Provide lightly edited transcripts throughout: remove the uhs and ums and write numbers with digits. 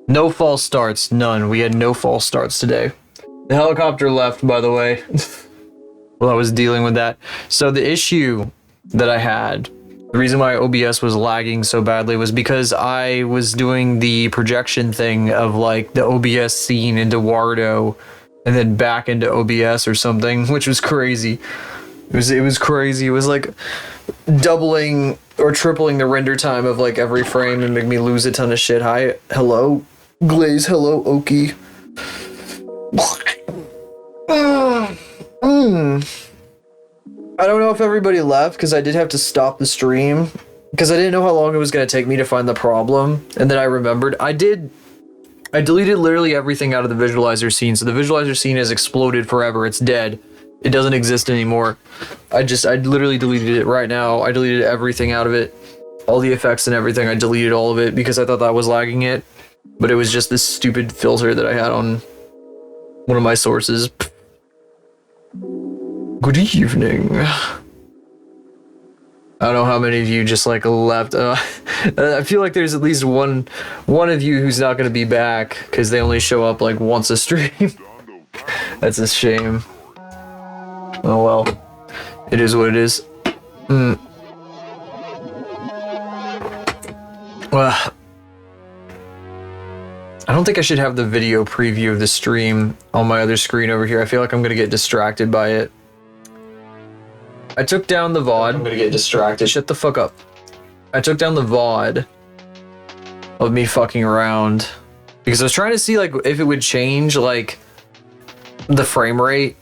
No false starts, none. We had no false starts today. The helicopter left, by the way, while I was dealing with that. So the issue that I had, the reason why OBS was lagging so badly was because I was doing the projection thing of like the OBS scene into Wardo and then back into OBS or something, which was crazy. It was crazy. It was like doubling or tripling the render time of like every frame and make me lose a ton of shit. Hi, hello, Glaze. Hello, Oki. I don't know if everybody left because I did have to stop the stream because I didn't know how long it was going to take me to find the problem, and then I remembered I deleted literally everything out of the visualizer scene, so the visualizer scene has exploded forever. It's dead. It doesn't exist anymore. I literally deleted it right now. I deleted everything out of it. All the effects and everything, I deleted all of it because I thought that was lagging it. But it was just this stupid filter that I had on one of my sources. Good evening. I don't know how many of you just like left. I feel like there's at least one of you who's not going to be back because they only show up like once a stream. That's a shame. Oh well, it is what it is. Well, I don't think I should have the video preview of the stream on my other screen over here. I feel like I'm gonna get distracted by it. I took down the VOD. I'm gonna get distracted. Shut the fuck up. I took down the VOD of me fucking around because I was trying to see like if it would change like the frame rate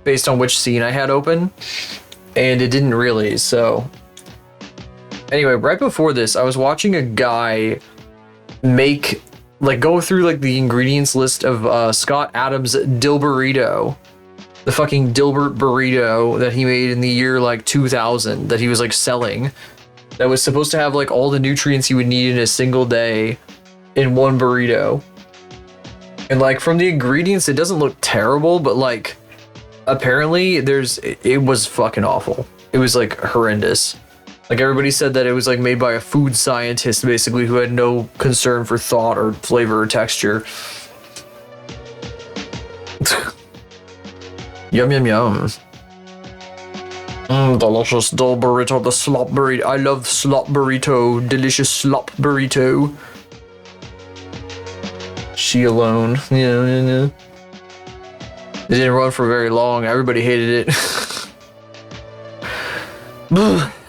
based on which scene I had open, and it didn't really. So anyway, right before this, I was watching a guy go through like the ingredients list of Scott Adams' Dill Burrito, the fucking Dilbert burrito that he made in the year like 2000 that he was like selling, that was supposed to have like all the nutrients you would need in a single day in one burrito. And like from the ingredients, it doesn't look terrible, but like apparently it was fucking awful. It was like horrendous. Like everybody said that it was like made by a food scientist basically who had no concern for thought or flavor or texture. Yum yum yum. Delicious Dill burrito, the slop burrito. I love slop burrito, delicious slop burrito. She alone. Yeah. It didn't run for very long. Everybody hated it.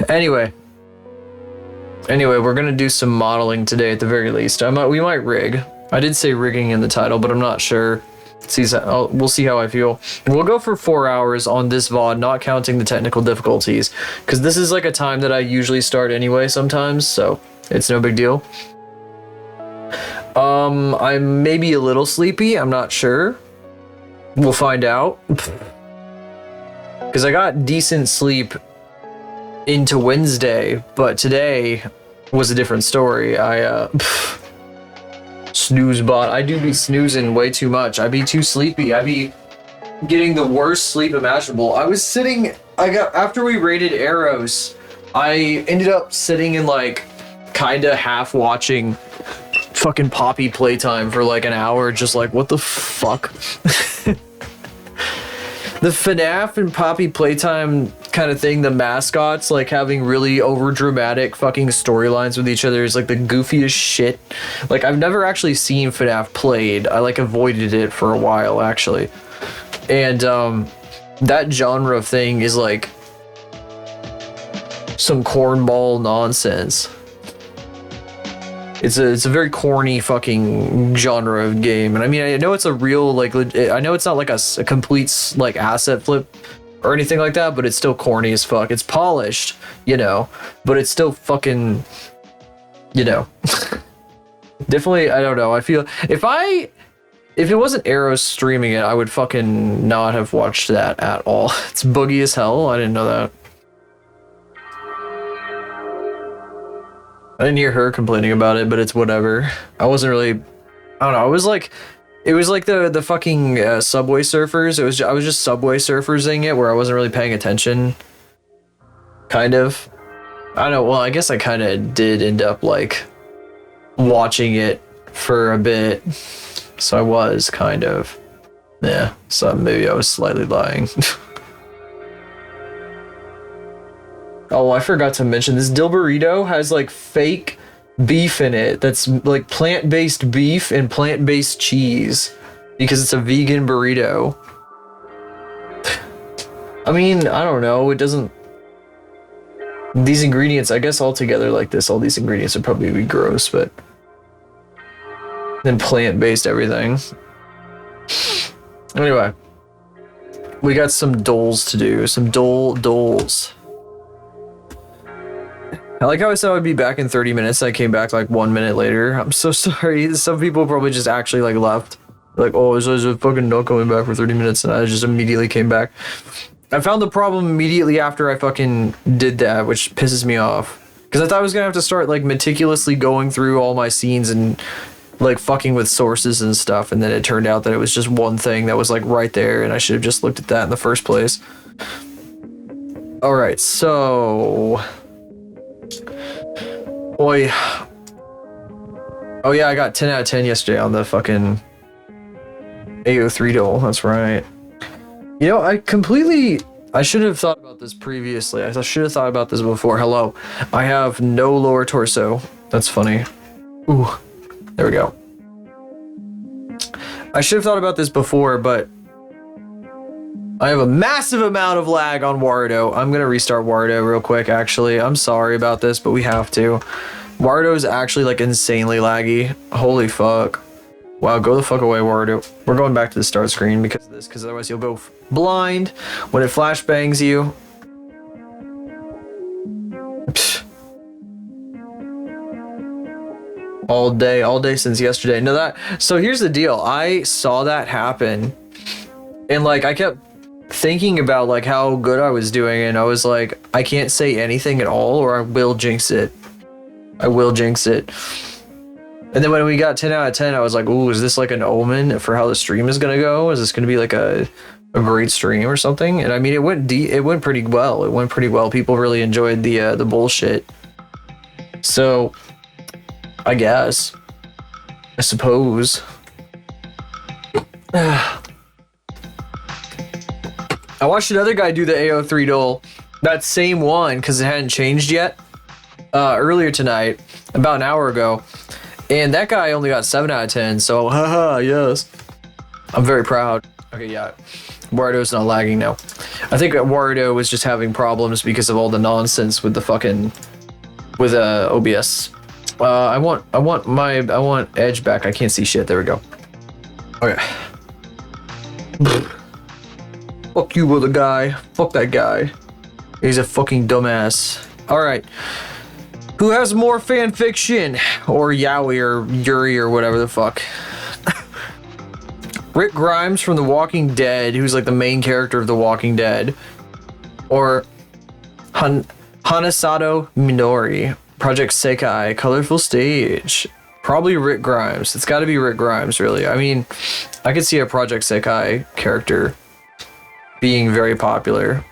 Anyway, we're gonna do some modeling today at the very least. We might rig. I did say rigging in the title, but I'm not sure. We'll see how I feel. We'll go for 4 hours on this VOD, not counting the technical difficulties, because this is like a time that I usually start anyway sometimes, so it's no big deal. I'm maybe a little sleepy. I'm not sure. We'll find out. Because I got decent sleep into Wednesday, but today was a different story. I snooze bot. I do be snoozing way too much. I be too sleepy. I be getting the worst sleep imaginable. After we raided Arrows, I ended up sitting and like kinda half watching fucking Poppy playtime for like an hour, just like what the fuck. The FNAF and Poppy playtime kind of thing, the mascots like having really over dramatic fucking storylines with each other is like the goofiest shit. Like I've never actually seen FNAF played. I like avoided it for a while actually. And that genre of thing is like some cornball nonsense. It's a very corny fucking genre of game, and I mean I know it's a real like I know it's not like a complete like asset flip or anything like that, but it's still corny as fuck. It's polished, you know, but it's still fucking, you know. Definitely, I don't know. I feel if it wasn't Arrows streaming it, I would fucking not have watched that at all. It's boogie as hell. I didn't know that. I didn't hear her complaining about it, but it's whatever. I wasn't really, I don't know. It was like the fucking Subway Surfers. I was just Subway Surfersing it, where I wasn't really paying attention. Kind of. I don't know. Well, I guess I kind of did end up like watching it for a bit, so I was kind of. Yeah. So maybe I was slightly lying. Oh, I forgot to mention this dill burrito has like fake beef in it. That's like plant-based beef and plant-based cheese because it's a vegan burrito. I mean, I don't know. It doesn't. These ingredients, I guess, all together like this, all these ingredients would probably be gross, but then plant-based everything. Anyway, we got some doles to do. Some doles. I like how I said I'd be back in 30 minutes. I came back like 1 minute later. I'm so sorry. Some people probably just actually like left. Like, oh, is a fucking not coming back for 30 minutes, and I just immediately came back. I found the problem immediately after I fucking did that, which pisses me off. Because I thought I was gonna have to start like meticulously going through all my scenes and like fucking with sources and stuff, and then it turned out that it was just one thing that was like right there, and I should have just looked at that in the first place. Alright, so... Boy. Oh yeah, I got 10 out of 10 yesterday on the fucking AO3 dole. That's right. You know, I should have thought about this previously. I should have thought about this before. Hello. I have no lower torso. That's funny. Ooh. There we go. I should have thought about this before, but I have a massive amount of lag on Warudo. I'm going to restart Warudo real quick, actually. I'm sorry about this, but we have to. Warudo is actually, like, insanely laggy. Holy fuck. Wow, go the fuck away, Warudo. We're going back to the start screen because of this, because otherwise you'll go blind when it flashbangs you. Psh. All day since yesterday. No, so here's the deal. I saw that happen, and, like, I kept thinking about like how good I was doing, and I was like, I can't say anything at all or I will jinx it. And then when we got 10 out of 10, I was like, ooh, is this like an omen for how the stream is gonna go? Is this gonna be like a great stream or something? And I mean, it went pretty well. People really enjoyed the bullshit. So I suppose. I watched another guy do the AO3 dole, that same one, because it hadn't changed yet, earlier tonight, about an hour ago, and that guy only got 7 out of 10, so haha, yes. I'm very proud. Okay, yeah, Warudo's not lagging now. I think Warudo was just having problems because of all the nonsense with the fucking, with OBS. I want Edge back. I can't see shit. There we go. Okay. Fuck you, other guy. Fuck that guy. He's a fucking dumbass. Alright. Who has more fan fiction? Or Yowie or Yuri or whatever the fuck. Rick Grimes from The Walking Dead, who's like the main character of The Walking Dead. Or Hanasato Minori. Project Sekai. Colorful Stage. Probably Rick Grimes. It's gotta be Rick Grimes, really. I mean, I could see a Project Sekai character being very popular,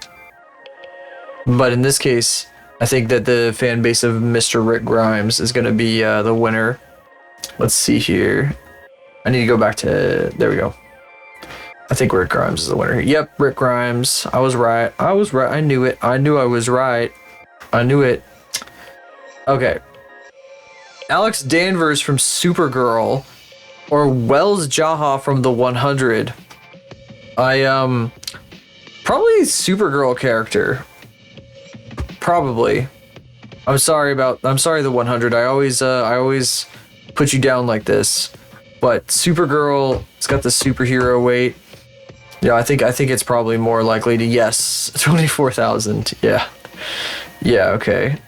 but in this case I think that the fan base of Mr. Rick Grimes is going to be the winner. Let's see here. I need to go back to, there we go. I think Rick Grimes is the winner. Yep, Rick Grimes. I was right. I knew it. I knew I was right. I knew it. Okay, Alex Danvers from Supergirl or Wells Jaha from The 100. Probably Supergirl character. Probably. I'm sorry The 100. I always put you down like this. But Supergirl, it's got the superhero weight. Yeah, I think it's probably more likely to, yes, 24,000. Yeah. Yeah, okay.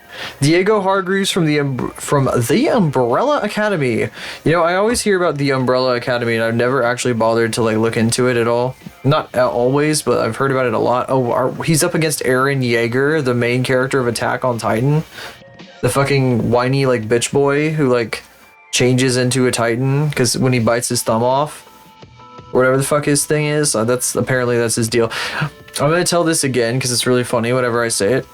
Diego Hargreaves from the Umbrella Academy. You know, I always hear about the Umbrella Academy, and I've never actually bothered to like look into it at all. Not always, but I've heard about it a lot. Oh, he's up against Eren Yeager, the main character of Attack on Titan. The fucking whiny like bitch boy who like changes into a Titan because when he bites his thumb off, or whatever the fuck his thing is. That's his deal. I'm gonna tell this again because it's really funny whenever I say it.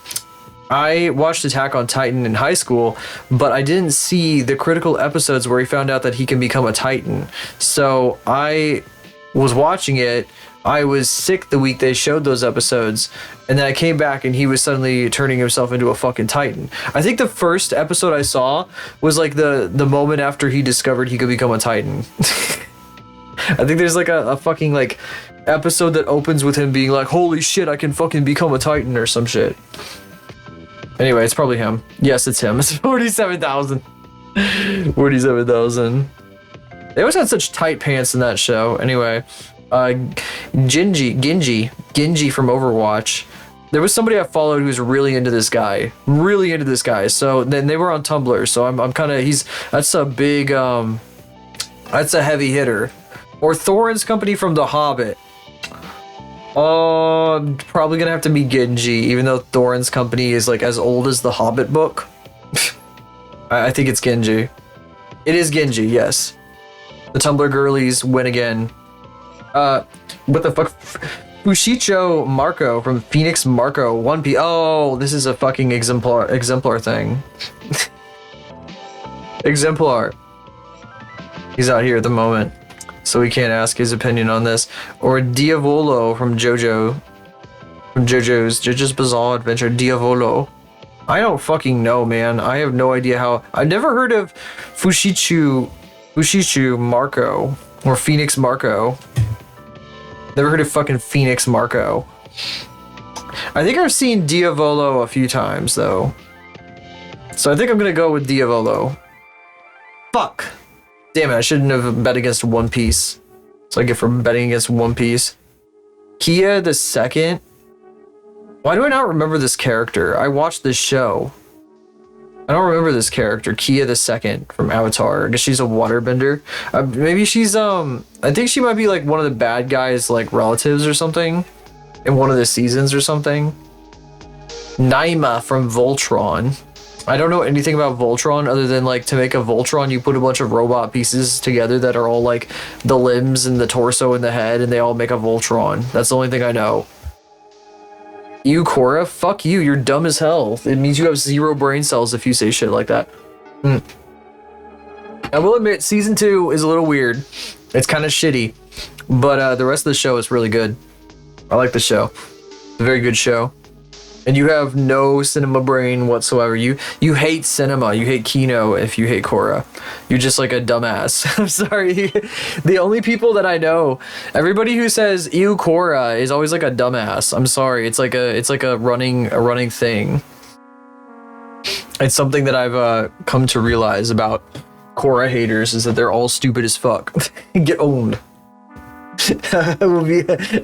I watched Attack on Titan in high school, but I didn't see the critical episodes where he found out that he can become a Titan. So I was watching it. I was sick the week they showed those episodes, and then I came back and he was suddenly turning himself into a fucking Titan. I think the first episode I saw was like the moment after he discovered he could become a Titan. I think there's like a fucking like episode that opens with him being like, holy shit, I can fucking become a Titan or some shit. Anyway, it's probably him. Yes, it's him. It's 47,000. 47,000. They always had such tight pants in that show. Anyway, Genji from Overwatch. There was somebody I followed who was really into this guy. Really into this guy. So then they were on Tumblr. So I'm kind of, that's a big, that's a heavy hitter. Or Thorin's company from The Hobbit. I'm probably gonna have to be Genji, even though Thorin's company is like as old as the Hobbit book. I think it's Genji. It is Genji, yes. The Tumblr girlies win again. What the fuck? Fushicho Marco from Phoenix Marco 1P. Oh, this is a fucking exemplar thing. Exemplar. He's out here at the moment, so we can't ask his opinion on this. Or Diavolo from JoJo. From JoJo's Bizarre Adventure. Diavolo. I don't fucking know, man. I have no idea how. I've never heard of Fushichu Marco or Phoenix Marco. Never heard of fucking Phoenix Marco. I think I've seen Diavolo a few times though, so I think I'm gonna go with Diavolo. Fuck. Damn it, I shouldn't have bet against One Piece. So I get for betting against One Piece. Kia the Second? Why do I not remember this character? I watched this show. I don't remember this character, Kia the Second from Avatar. I guess she's a waterbender. Maybe she's, I think she might be like one of the bad guys' like relatives or something. In one of the seasons or something. Naima from Voltron. I don't know anything about Voltron other than like to make a Voltron you put a bunch of robot pieces together that are all like the limbs and the torso and the head and they all make a Voltron. That's the only thing I know. You, Korra? Fuck you, you're dumb as hell. It means you have 0 brain cells if you say shit like that. I will admit, season 2 is a little weird. It's kind of shitty, but the rest of the show is really good. I like the show. It's a very good show. And you have no cinema brain whatsoever. You hate cinema. You hate Kino if you hate Korra. You're just like a dumbass. I'm sorry. The only people that I know, everybody who says ew Korra is always like a dumbass. I'm sorry. It's like a running thing. It's something that I've come to realize about Korra haters is that they're all stupid as fuck. Get owned.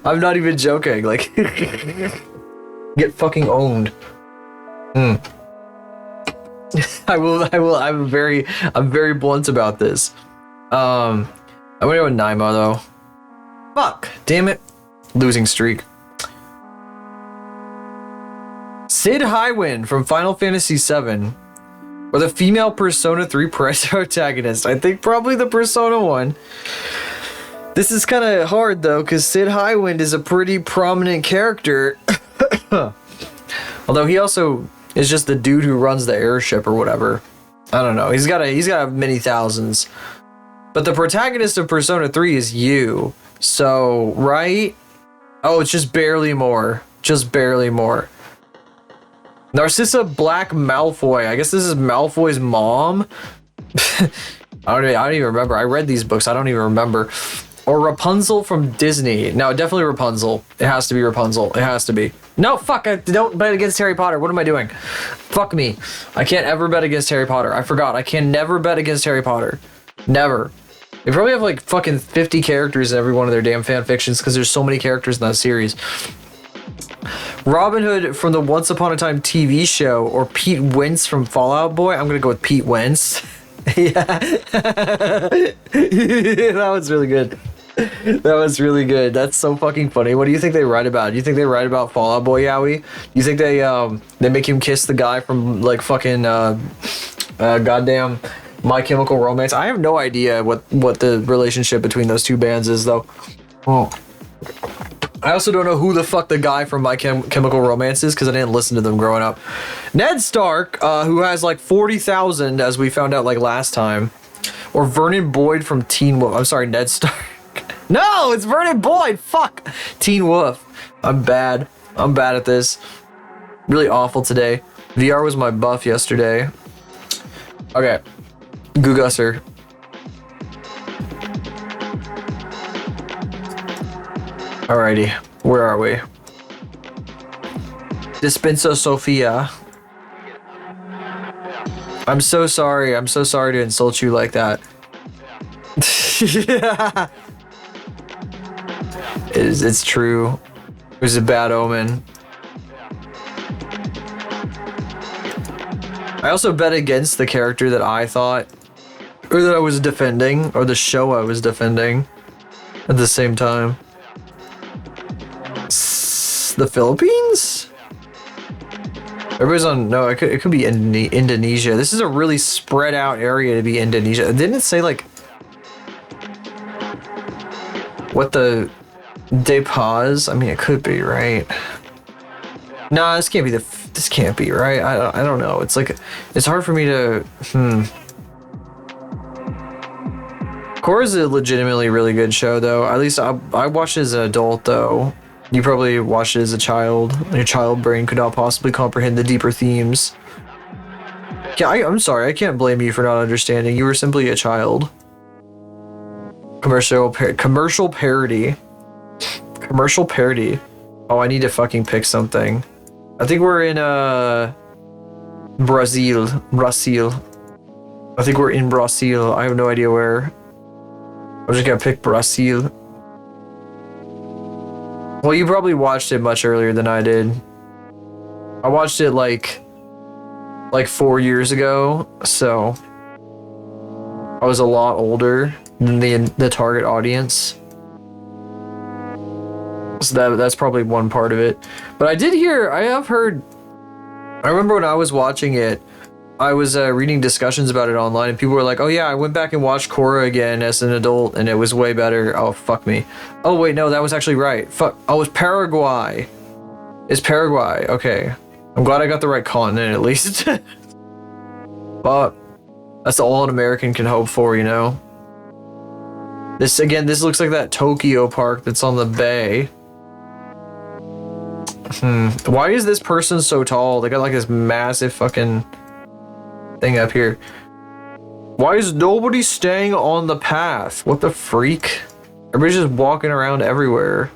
I'm not even joking. Like get fucking owned. I'm very blunt about this. I'm gonna go with Naima though. Fuck. Damn it. Losing streak. Sid Highwind from Final Fantasy VII. Or the female Persona 3 protagonist. I think probably the Persona one. This is kind of hard though, because Sid Highwind is a pretty prominent character. Although he also is just the dude who runs the airship or whatever. I don't know. He's got many thousands. But the protagonist of Persona 3 is you. So, right? Oh, it's just barely more. Just barely more. Narcissa Black Malfoy. I guess this is Malfoy's mom. I don't even remember. I read these books. I don't even remember. Or Rapunzel from Disney. No, definitely Rapunzel. It has to be Rapunzel. It has to be. No, fuck. I don't bet against Harry Potter. What am I doing? Fuck me. I can't ever bet against Harry Potter. I forgot. I can never bet against Harry Potter. Never. They probably have like fucking 50 characters in every one of their damn fan fictions because there's so many characters in that series. Robin Hood from the Once Upon a Time TV show or Pete Wentz from Fallout Boy. I'm gonna go with Pete Wentz. Yeah. That was really good. That was really good. That's so fucking funny. What do you think they write about? Do you think they write about Fall Out Boy Yowie? Do you think they make him kiss the guy from like fucking goddamn My Chemical Romance? I have no idea what the relationship between those two bands is though. Oh. I also don't know who the fuck the guy from My Chemical Romance is because I didn't listen to them growing up. Ned Stark, who has like 40,000 as we found out like last time. Or Vernon Boyd from Teen Wolf. I'm sorry, Ned Stark. No, it's Vernon Boyd. Fuck. Teen Wolf. I'm bad. I'm bad at this. Really awful today. VR was my buff yesterday. Okay. Googusser. Alrighty. Where are we? Dispensa Sophia. I'm so sorry. I'm so sorry to insult you like that. Yeah. It's true. It was a bad omen. I also bet against the character that I thought, or that I was defending, or the show I was defending at the same time. The Philippines? Everybody's on, no, it could be Indonesia. This is a really spread out area to be Indonesia. Didn't it say like, what the, De Paz? I mean, it could be, right? Nah, this can't be this can't be, right? I don't know. It's like, it's hard for me to, Korra's a legitimately really good show though. At least I watched it as an adult though. You probably watched it as a child. Your child brain could not possibly comprehend the deeper themes. Yeah, I'm sorry. I can't blame you for not understanding. You were simply a child. Commercial parody. Commercial parody. Oh, I need to fucking pick something. I think we're in Brazil. I think we're in Brazil. I have no idea where. I'm just gonna pick Brazil. Well, you probably watched it much earlier than I did. I watched it like 4 years ago, so I was a lot older than the target audience. So that's probably one part of it. But I have heard, I remember when I was watching it, I was reading discussions about it online, and people were like, oh yeah, I went back and watched Korra again as an adult, and it was way better. Oh, fuck me. Oh, wait, no, that was actually right. Fuck. Oh, it's Paraguay. It's Paraguay. Okay. I'm glad I got the right continent, at least. But that's all an American can hope for, you know? This looks like that Tokyo park that's on the bay. Why is this person so tall? They got like this massive fucking thing up here. Why is nobody staying on the path? What the freak? Everybody's just walking around everywhere.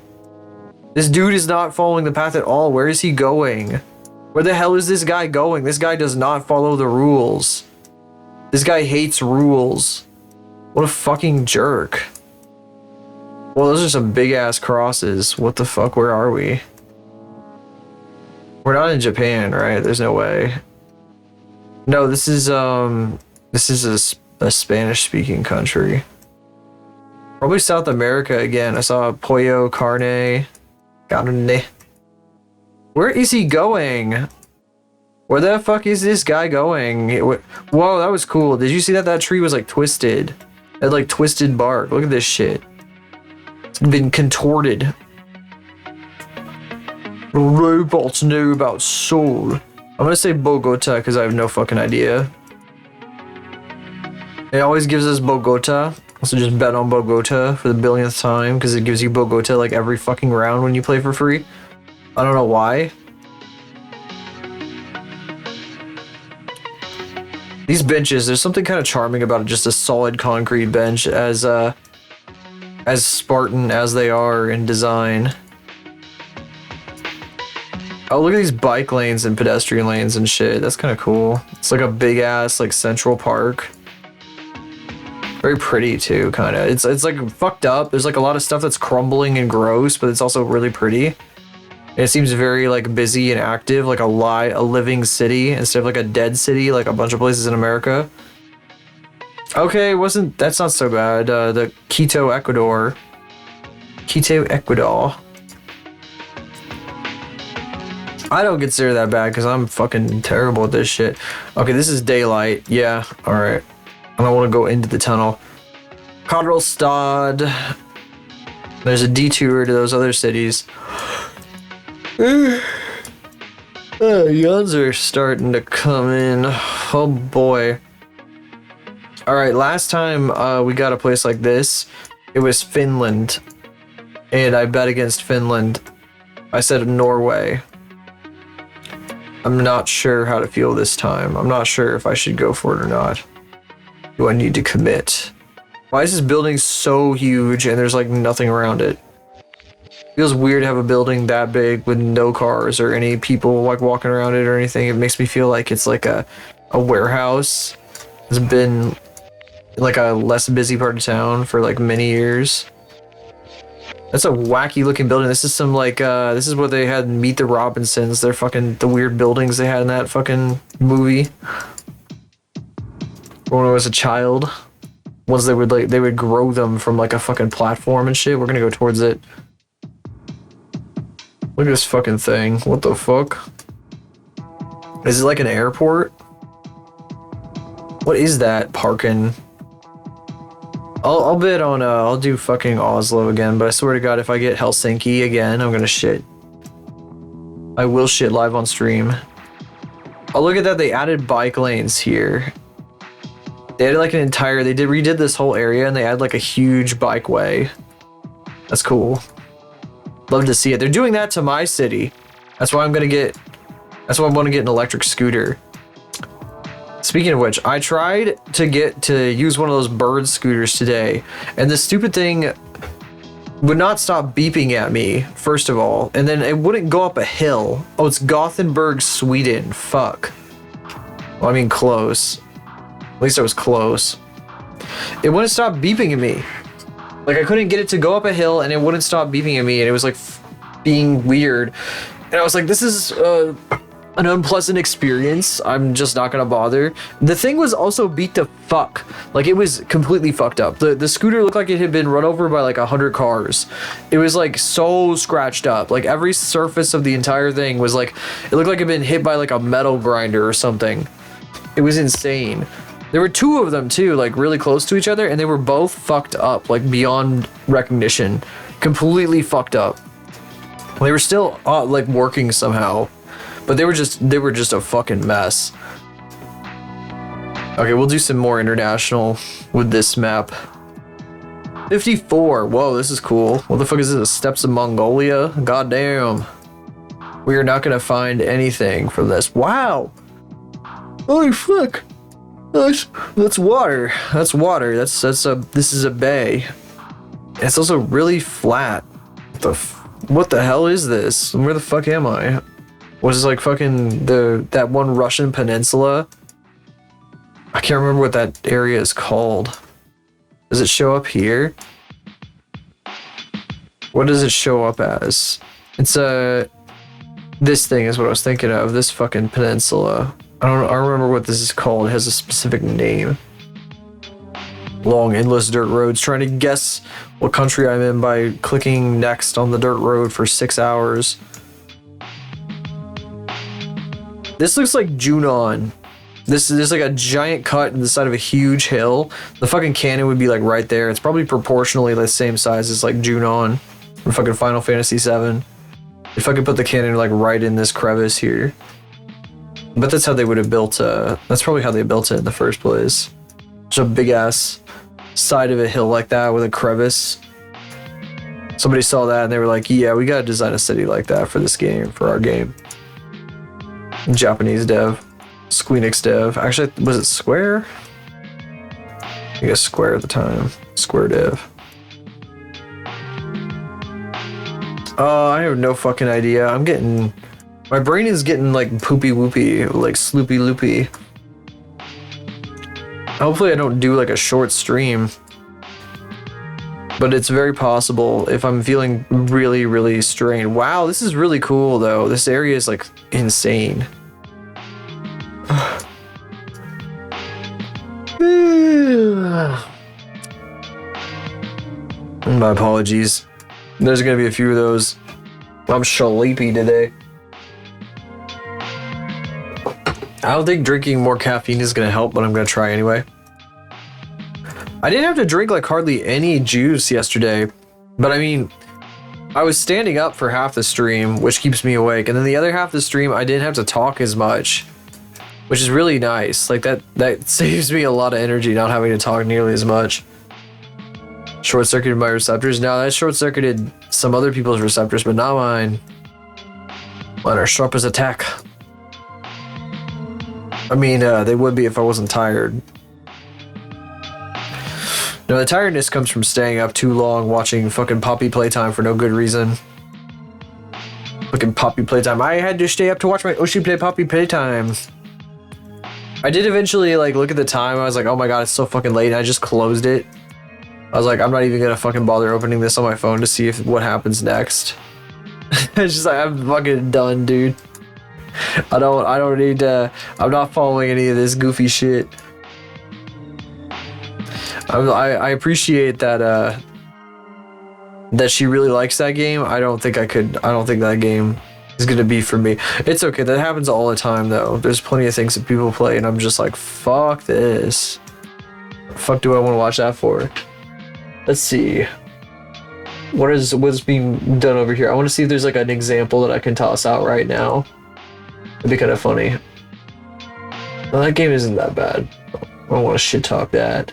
This dude is not following the path at all. Where is he going? Where the hell is this guy going? This guy does not follow the rules. This guy hates rules. What a fucking jerk. Well, those are some big ass crosses. What the fuck? Where are we? We're not in Japan, right? There's no way. No, this is a Spanish speaking country. Probably South America again. I saw Pollo Carne. Where is he going? Where the fuck is this guy going? Whoa, that was cool. Did you see that tree was like twisted? It had like twisted bark. Look at this shit. It's been contorted. Robots know about soul. I'm gonna say Bogota because I have no fucking idea. It always gives us Bogota. So just bet on Bogota for the billionth time because it gives you Bogota like every fucking round when you play for free. I don't know why. These benches, there's something kind of charming about just a solid concrete bench as Spartan as they are in design. Oh, look at these bike lanes and pedestrian lanes and shit. That's kind of cool. It's like a big ass like Central Park. Very pretty too, kind of. It's like fucked up. There's like a lot of stuff that's crumbling and gross, but it's also really pretty. And it seems very like busy and active, like a living city instead of like a dead city, like a bunch of places in America. Okay, that's not so bad. The Quito, Ecuador. Quito, Ecuador. I don't consider that bad because I'm fucking terrible at this shit. Okay, this is daylight. Yeah, alright. I don't want to go into the tunnel. Kadrelstad. There's a detour to those other cities. Yawns are starting to come in. Oh boy. Alright, last time we got a place like this, it was Finland. And I bet against Finland. I said Norway. I'm not sure how to feel this time. I'm not sure if I should go for it or not. Do I need to commit? Why is this building so huge and there's like nothing around it? Feels weird to have a building that big with no cars or any people like walking around it or anything. It makes me feel like it's like a warehouse. It's been like a less busy part of town for like many years. That's a wacky looking building. This is some like this is what they had in Meet the Robinsons. They're fucking the weird buildings they had in that fucking movie. When I was a child. Once they would grow them from like a fucking platform and shit. We're gonna go towards it. Look at this fucking thing. What the fuck? Is it like an airport? What is that parking? I'll bet on I'll do fucking Oslo again, but I swear to God, if I get Helsinki again, I'm gonna shit. I will shit live on stream. Oh, look at that, they added bike lanes here. They had like an entire, they redid this whole area and they had like a huge bike way. That's cool. Love to see it. They're doing that to my city. That's why I'm gonna get, that's why I want to get an electric scooter. Speaking of which, I tried to get to use one of those bird scooters today, and the stupid thing would not stop beeping at me, first of all, and then it wouldn't go up a hill. Oh, it's Gothenburg, Sweden. Fuck. Well, I mean, close. At least I was close. It wouldn't stop beeping at me. Like, I couldn't get it to go up a hill, and it wouldn't stop beeping at me, and it was like being weird. And I was like, this is an unpleasant experience. I'm just not gonna bother. The thing was also beat to fuck. Like, it was completely fucked up. The scooter looked like it had been run over by like 100 cars. It was like so scratched up. Like every surface of the entire thing was like, it looked like it had been hit by like a metal grinder or something. It was insane. There were two of them too, like really close to each other, and they were both fucked up, like beyond recognition. Completely fucked up. They were still like working somehow. But they were just a fucking mess. Okay, we'll do some more international with this map. 54. Whoa, this is cool. What the fuck is this? Steppes of Mongolia? Goddamn. We are not gonna find anything from this. Wow. Holy fuck. That's water. That's water. This is a bay. It's also really flat. What the hell is this? Where the fuck am I? Was this like fucking that one Russian peninsula? I can't remember what that area is called. Does it show up here? What does it show up as? It's this thing is what I was thinking of. This fucking peninsula. I don't remember what this is called. It has a specific name. Long endless dirt roads. Trying to guess what country I'm in by clicking next on the dirt road for 6 hours. This looks like Junon. This is like a giant cut in the side of a huge hill. The fucking cannon would be like right there. It's probably proportionally the same size as like Junon from fucking Final Fantasy VII. If I could put the cannon like right in this crevice here. But that's how they would have built that's probably how they built it in the first place. Just a big ass side of a hill like that with a crevice. Somebody saw that and they were like, yeah, we gotta design a city like that for this game, for our game. Japanese dev. Squeenix dev. Actually, was it Square? I guess Square at the time. Square dev. I have no fucking idea. I'm getting... My brain is getting like poopy whoopy, like sloopy loopy. Hopefully I don't do like a short stream. But it's very possible if I'm feeling really, really strained. Wow, this is really cool though. This area is like insane. My apologies. There's gonna be a few of those. I'm sleepy today. I don't think drinking more caffeine is gonna help, but I'm gonna try anyway. I didn't have to drink like hardly any juice yesterday, but I mean, I was standing up for half the stream, which keeps me awake, and then the other half of the stream, I didn't have to talk as much, which is really nice. Like that saves me a lot of energy not having to talk nearly as much. Short-circuited my receptors. Now that short-circuited some other people's receptors, but not mine. Mine are sharp as a tack. I mean, they would be if I wasn't tired. No, the tiredness comes from staying up too long watching fucking Poppy Playtime for no good reason. Fucking Poppy Playtime. I had to stay up to watch my Oshi play Poppy Playtime. I did eventually like look at the time. I was like, oh my god, it's so fucking late. And I just closed it. I was like, I'm not even gonna fucking bother opening this on my phone to see what happens next. It's just like, I'm fucking done, dude. I don't need to. I'm not following any of this goofy shit. I appreciate that that she really likes that game. I don't think that game is gonna be for me. It's okay. That happens all the time though. There's plenty of things that people play and I'm just like, fuck this. The fuck do I want to watch that for? Let's see. What's being done over here? I want to see if there's like an example that I can toss out right now. It'd be kind of funny. Well, that game isn't that bad. I don't want to shit talk that.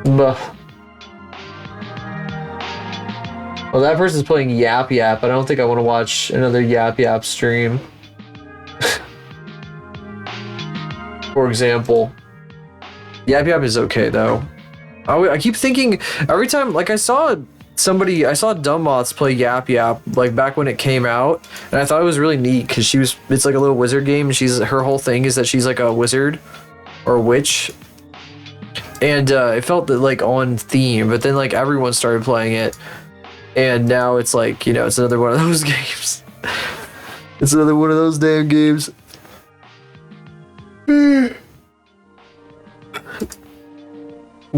But well, that person's playing Yap Yap. I don't think I want to watch another Yap Yap stream. For example. Yap Yap is okay though. I keep thinking every time, like I saw Dumbmoths play Yap Yap like back when it came out, and I thought it was really neat because it's like a little wizard game. And her whole thing is that she's like a wizard or a witch, and it felt like on theme. But then like everyone started playing it, and now it's like, you know, it's another one of those games. It's another one of those damn games.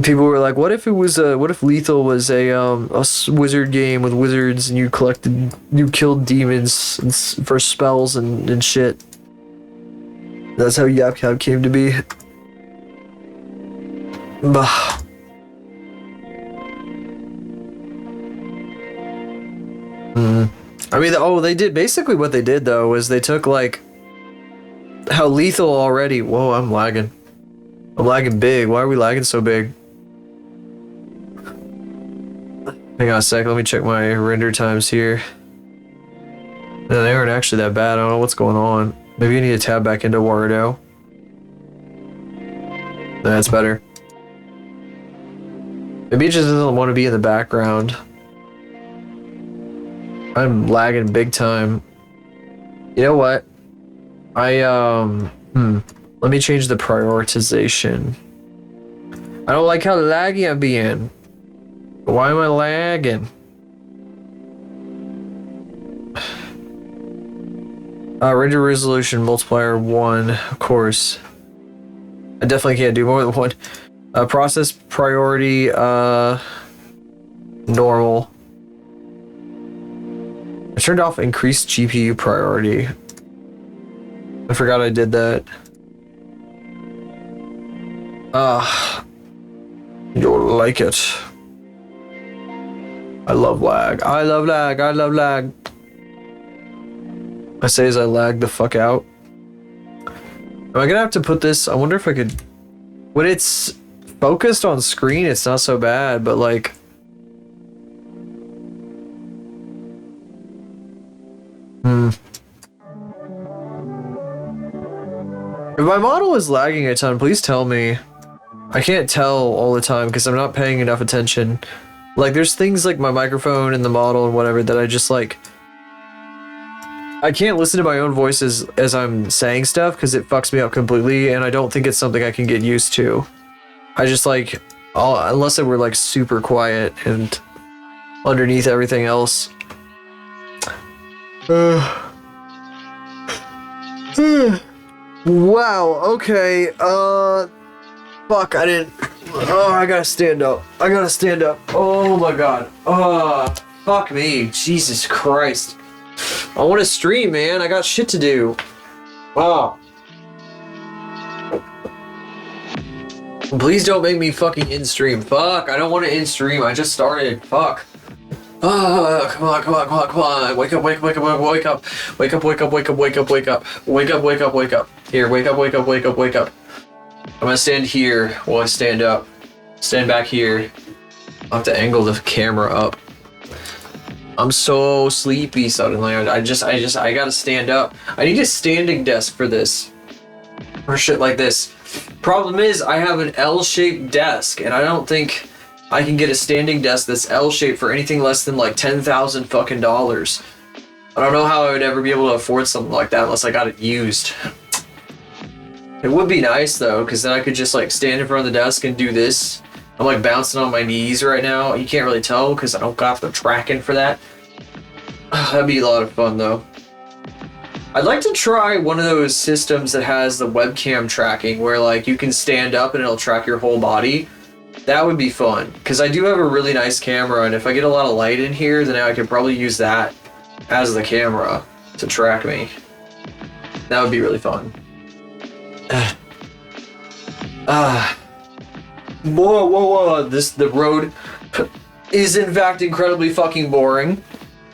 People were like, what if Lethal was a wizard game with wizards and you killed demons for spells and shit. That's how Yap Yap came to be. Bah. I mean, they did basically what they did though was they took like how Lethal already. Whoa, I'm lagging. I'm lagging big. Why are we lagging so big? Hang on a sec, let me check my render times here. No, they aren't actually that bad. I don't know what's going on. Maybe I need to tab back into Warudo. That's better. Maybe it just doesn't want to be in the background. I'm lagging big time. You know what? Let me change the prioritization. I don't like how laggy I'm being. Why am I lagging? Render resolution multiplier 1, of course. I definitely can't do more than one. Process priority, normal. I turned off increased GPU priority. I forgot I did that. You'll like it. I love lag. I love lag. I love lag. I say as I lag the fuck out. Am I gonna have to put this? I wonder if I could. When it's focused on screen, it's not so bad, but like. If my model is lagging a ton, please tell me. I can't tell all the time because I'm not paying enough attention. Like, there's things like my microphone and the model and whatever that I just like. I can't listen to my own voice as I'm saying stuff because it fucks me up completely, and I don't think it's something I can get used to. I just like, unless it were like super quiet and underneath everything else. Wow, okay, fuck, I didn't Oh, I gotta stand up. I gotta stand up. Oh my god. Oh, fuck me. Jesus Christ. I want to stream, man. I got shit to do. Oh. Please don't make me fucking in-stream. Fuck, I don't want to in-stream. I just started. Fuck. Come on, come on, come on, come on. Wake up, wake up, wake up, wake up. Wake up, wake up, wake up, wake up, wake up. Wake up, wake up, wake up. Here, wake up, wake up, wake up, wake up. I'm gonna stand here while I stand up. Stand back here. I'll have to angle the camera up. I'm so sleepy suddenly. I gotta stand up. I need a standing desk for this. For shit like this. Problem is, I have an L-shaped desk, and I don't think I can get a standing desk that's L-shaped for anything less than like $10,000 fucking dollars. I don't know how I would ever be able to afford something like that unless I got it used. It would be nice though, because then I could just like stand in front of the desk and do this. I'm like bouncing on my knees right now. You can't really tell because I don't got the tracking for that. That'd be a lot of fun though. I'd like to try one of those systems that has the webcam tracking where like you can stand up and it'll track your whole body. That would be fun because I do have a really nice camera, and if I get a lot of light in here, then I could probably use that as the camera to track me. That would be really fun. Whoa. The road is in fact incredibly fucking boring.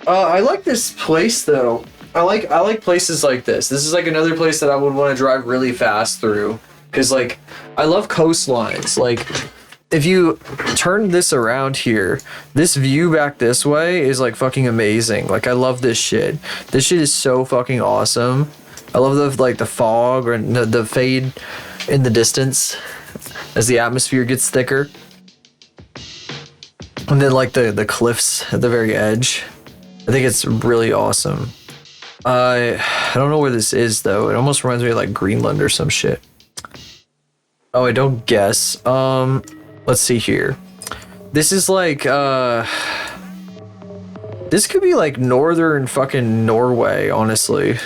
I like this place though. I like places like this. This is like another place that I would want to drive really fast through. Cause like, I love coastlines. Like, if you turn this around here, this view back this way is like fucking amazing. Like, I love this shit. This shit is so fucking awesome. I love the fog or the fade in the distance as the atmosphere gets thicker. And then like the cliffs at the very edge. I think it's really awesome. I don't know where this is though. It almost reminds me of like Greenland or some shit. Oh, I don't guess. Let's see here. This is like this could be like northern fucking Norway, honestly.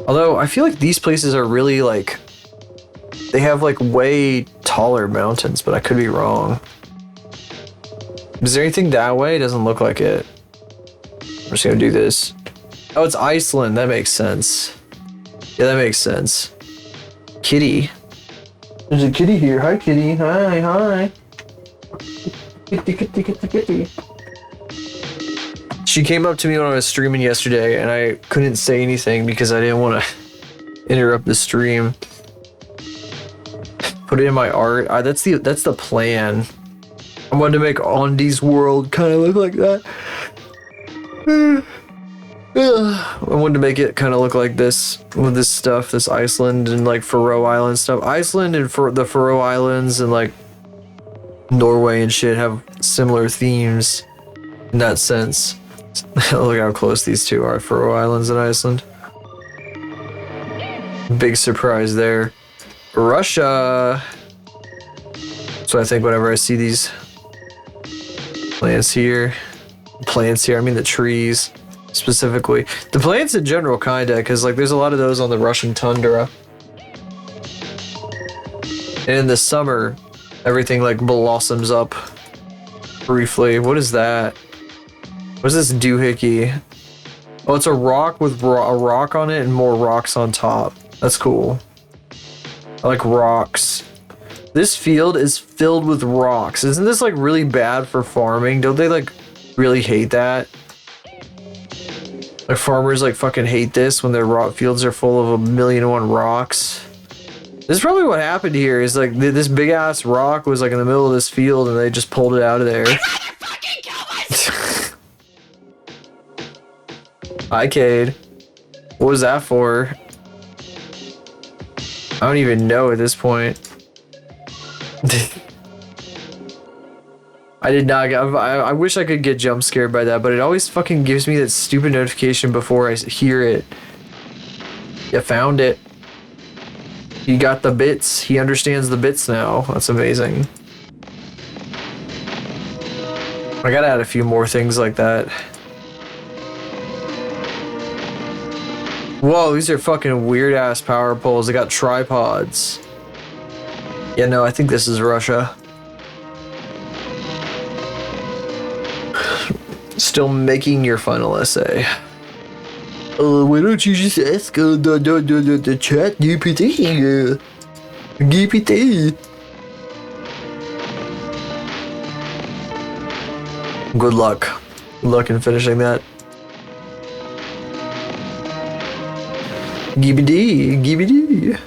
Although I feel like these places are really like, they have like way taller mountains, but I could be wrong. Is there anything that way? It doesn't look like it. I'm just gonna do this. Oh, it's Iceland. That makes sense. Yeah, that makes sense. Kitty. There's a kitty here. Hi, kitty. Hi. Kitty. She came up to me when I was streaming yesterday, and I couldn't say anything because I didn't want to interrupt the stream. Put it in my art. That's the plan. I wanted to make Andy's world kind of look like that. I wanted to make it kind of look like this with this stuff, this Iceland and like Faroe Island stuff. Iceland and the Faroe Islands and like Norway and shit have similar themes in that sense. Look how close these two are, Faroe Islands and Iceland. Big surprise there. Russia. So I think whenever I see these plants here, I mean the trees specifically. The plants in general kinda, because like there's a lot of those on the Russian tundra. And in the summer, everything like blossoms up briefly. What is that? What is this doohickey? Oh, it's a rock with a rock on it and more rocks on top. That's cool. I like rocks. This field is filled with rocks. Isn't this like really bad for farming? Don't they like really hate that? Like farmers like fucking hate this when their rock fields are full of 1,000,001 rocks. This is probably what happened here. Is like this big ass rock was like in the middle of this field and they just pulled it out of there. Hi, Cade. What was that for? I don't even know at this point. I did not get. I wish I could get jump scared by that, but it always fucking gives me that stupid notification before I hear it. You found it. He got the bits. He understands the bits now. That's amazing. I gotta add a few more things like that. Whoa, these are fucking weird ass power poles. They got tripods. Yeah, no, I think this is Russia. Still making your final essay. Why don't you just ask the chat GPT? GPT. Good luck. Good luck in finishing that. GBD, GBD.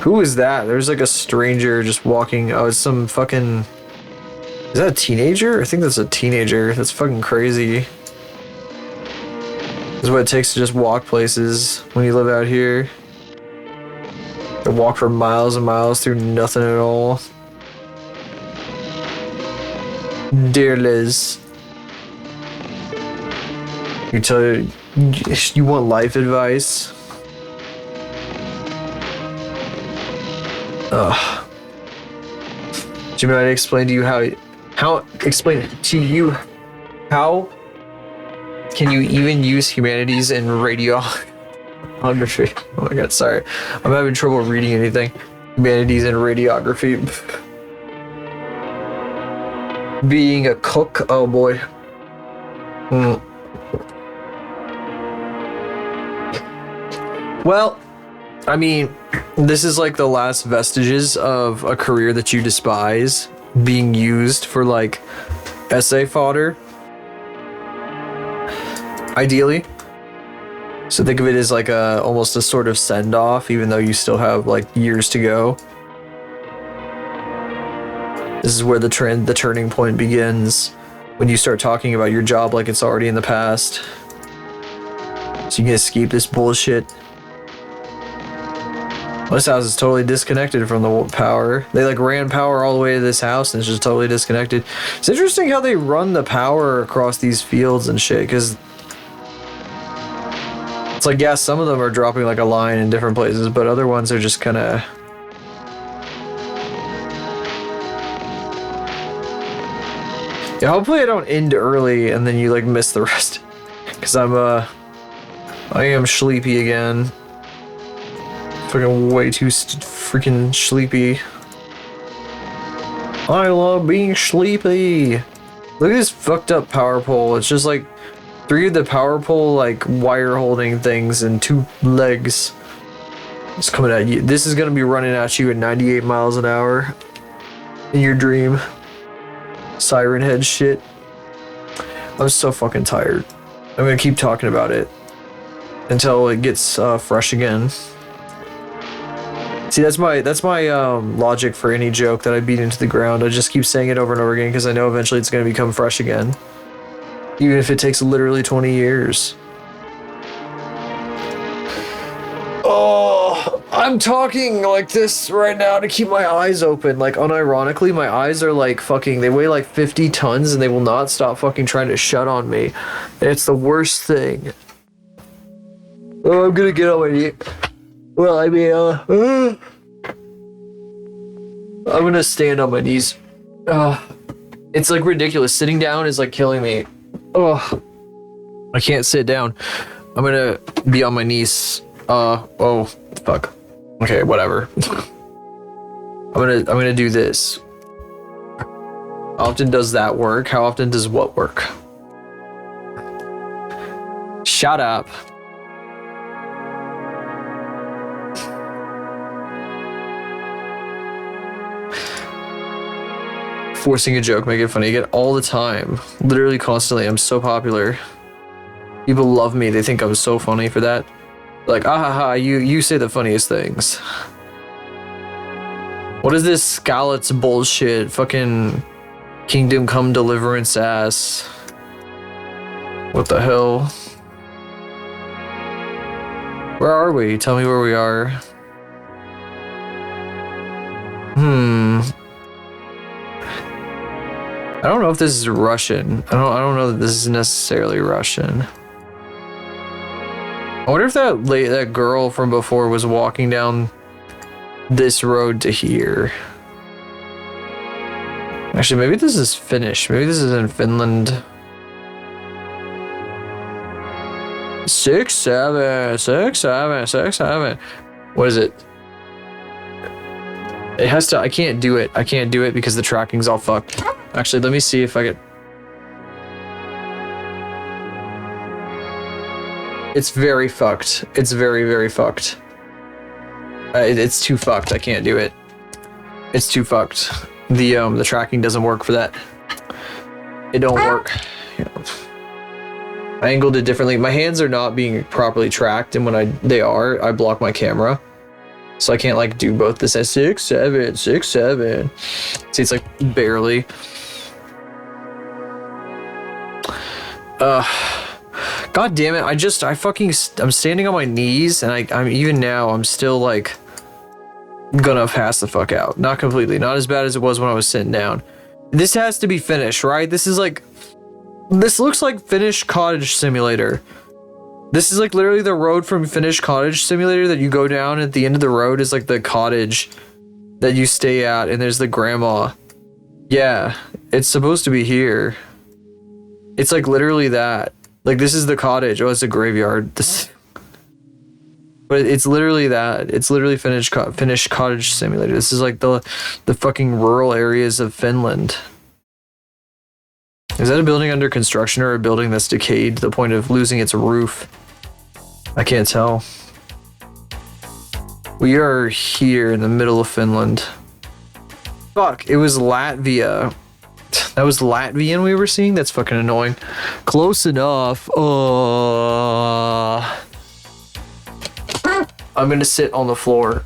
Who is that? There's like a stranger just walking. Oh, it's some fucking... Is that a teenager? I think that's a teenager. That's fucking crazy. This is what it takes to just walk places when you live out here. To walk for miles and miles through nothing at all. Dear Liz. You tell you want life advice? Ugh. Jimmy, I explain to you how explain to you how can you even use humanities in radiography? Oh my god, sorry. I'm having trouble reading anything. Humanities and radiography. Being a cook, oh boy. Well, I mean, this is like the last vestiges of a career that you despise being used for like essay fodder. Ideally. So think of it as like almost a sort of send off, even though you still have like years to go. This is where the turning point begins, when you start talking about your job like it's already in the past. So you can escape this bullshit. This house is totally disconnected from the power. They like ran power all the way to this house and it's just totally disconnected. It's interesting how they run the power across these fields and shit, because it's like, yeah, some of them are dropping like a line in different places, but other ones are just kind of... Yeah, hopefully I don't end early and then you like miss the rest, because I am sleepy again. Fucking way too freaking sleepy. I love being sleepy. Look at this fucked up power pole. It's just like 3 of the power pole like wire holding things and 2 legs. It's coming at you. This is gonna be running at you at 98 miles an hour in your dream. Siren head shit. I'm so fucking tired. I'm gonna keep talking about it until it gets fresh again. See, that's my logic for any joke that I beat into the ground. I just keep saying it over and over again because I know eventually it's going to become fresh again. Even if it takes literally 20 years. Oh, I'm talking like this right now to keep my eyes open. Like, unironically, my eyes are like fucking, they weigh like 50 tons and they will not stop fucking trying to shut on me. And it's the worst thing. Oh, I'm gonna get on my knee. Well, I mean, I'm gonna stand on my knees. It's like ridiculous. Sitting down is like killing me. Oh, I can't sit down. I'm gonna be on my knees. Oh, fuck. Okay, whatever. I'm gonna do this. How often does that work? How often does what work? Shut up. Forcing a joke, make it funny. I get all the time. Literally constantly. I'm so popular. People love me. They think I'm so funny for that. Like, ah ha ha, you say the funniest things. What is this Skalitz bullshit? Fucking Kingdom Come Deliverance ass. What the hell? Where are we? Tell me where we are. I don't know if this is Russian. I don't know that this is necessarily Russian. I wonder if that girl from before was walking down this road to here. Actually, maybe this is Finnish. Maybe this is in Finland. 6, 7, 6, 7, 6, 7. What is it? It has to, I can't do it. I can't do it because the tracking's all fucked. Actually, let me see if I get... It's very fucked. It's very, very fucked. It's too fucked. I can't do it. It's too fucked. The tracking doesn't work for that. It don't work. I angled it differently. My hands are not being properly tracked, and when I block my camera. So I can't like do both this at 6, 7, 6, 7. See, it's like barely. God damn it! I'm standing on my knees, and I'm even now. I'm still like gonna pass the fuck out. Not completely. Not as bad as it was when I was sitting down. This has to be finished, right? This looks like Finnish Cottage Simulator. This is like literally the road from Finnish Cottage Simulator that you go down. At the end of the road is like the cottage that you stay at, and there's the grandma. Yeah, it's supposed to be here. It's like literally that. Like this is the cottage. Oh, it's a graveyard. But it's literally that. It's literally Finnish Cottage Simulator. This is like the fucking rural areas of Finland. Is that a building under construction or a building that's decayed to the point of losing its roof? I can't tell. We are here in the middle of Finland. Fuck, it was Latvia. That was Latvian we were seeing? That's fucking annoying. Close enough. I'm gonna sit on the floor.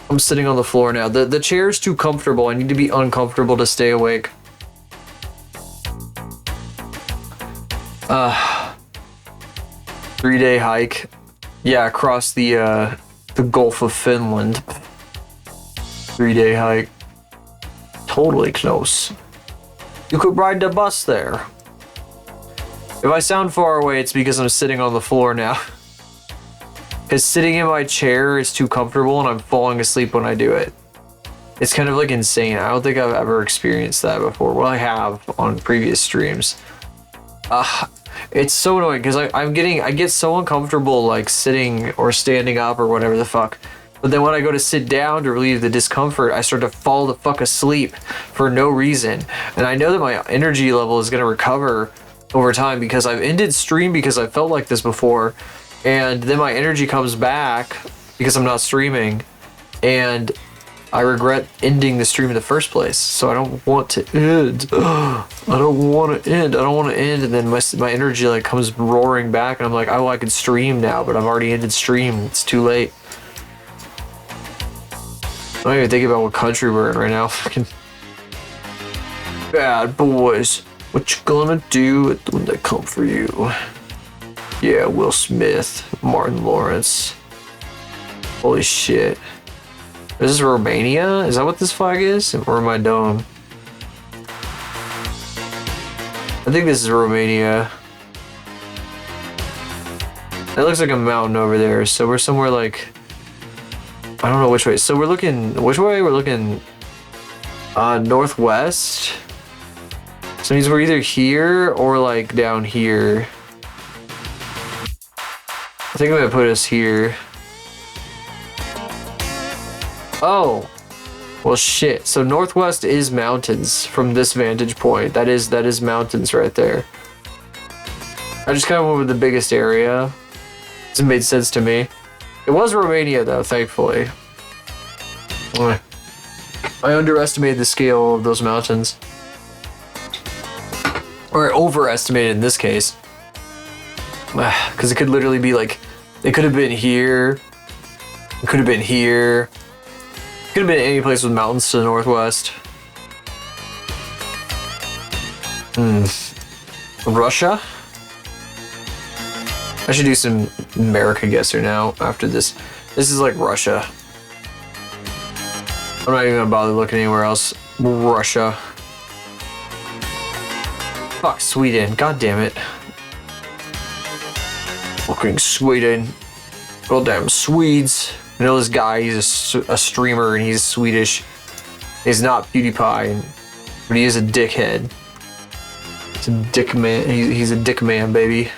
I'm sitting on the floor now. The chair's too comfortable. I need to be uncomfortable to stay awake. 3-day hike. Yeah, across the Gulf of Finland. 3-day hike. Totally close. You could ride the bus there. If I sound far away, it's because I'm sitting on the floor now. Because sitting in my chair is too comfortable and I'm falling asleep when I do it. It's kind of like insane. I don't think I've ever experienced that before. Well, I have on previous streams. It's so annoying because I get so uncomfortable like sitting or standing up or whatever the fuck. But then when I go to sit down to relieve the discomfort, I start to fall the fuck asleep for no reason. And I know that my energy level is going to recover over time because I've ended stream because I felt like this before. And then my energy comes back because I'm not streaming. And I regret ending the stream in the first place. So I don't want to end. I don't want to end. I don't want to end. And then my energy like comes roaring back. And I'm like, oh, I could stream now. But I've already ended stream. It's too late. I'm not even thinking about what country we're in right now. Fucking bad boys. What you gonna do when they come for you? Yeah, Will Smith, Martin Lawrence. Holy shit. Is this Romania? Is that what this flag is? Or am I dumb? I think this is Romania. That looks like a mountain over there. So we're somewhere like... I don't know which way. So we're looking... Which way? We're looking... northwest? So it means we're either here or like down here. I think I'm gonna put us here. Oh, well shit. So northwest is mountains from this vantage point. That is mountains right there. I just kind of went with the biggest area. It made sense to me. It was Romania though, thankfully. I underestimated the scale of those mountains. Or overestimated in this case. Because it could literally be like, it could have been here. It could have been here. It could have been any place with mountains to the northwest. Russia? I should do some America guesser now after this. This is like Russia. I'm not even gonna bother looking anywhere else. Russia. Fuck, Sweden. God damn it. Fucking Sweden. Goddamn Swedes. I know this guy, he's a streamer and he's Swedish. He's not PewDiePie, but he is a dickhead. He's a dick man. He's a dick man, baby.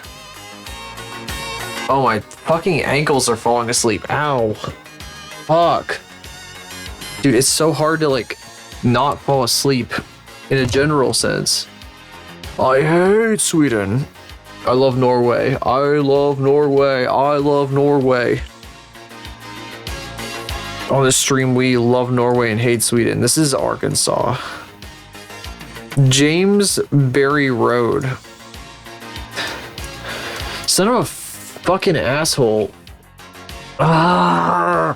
Oh, my fucking ankles are falling asleep. Ow. Fuck. Dude, it's so hard to like not fall asleep in a general sense. I hate Sweden. I love Norway. I love Norway. I love Norway. On this stream, we love Norway and hate Sweden. This is Arkansas. James Berry Road. Son of a fucking asshole. I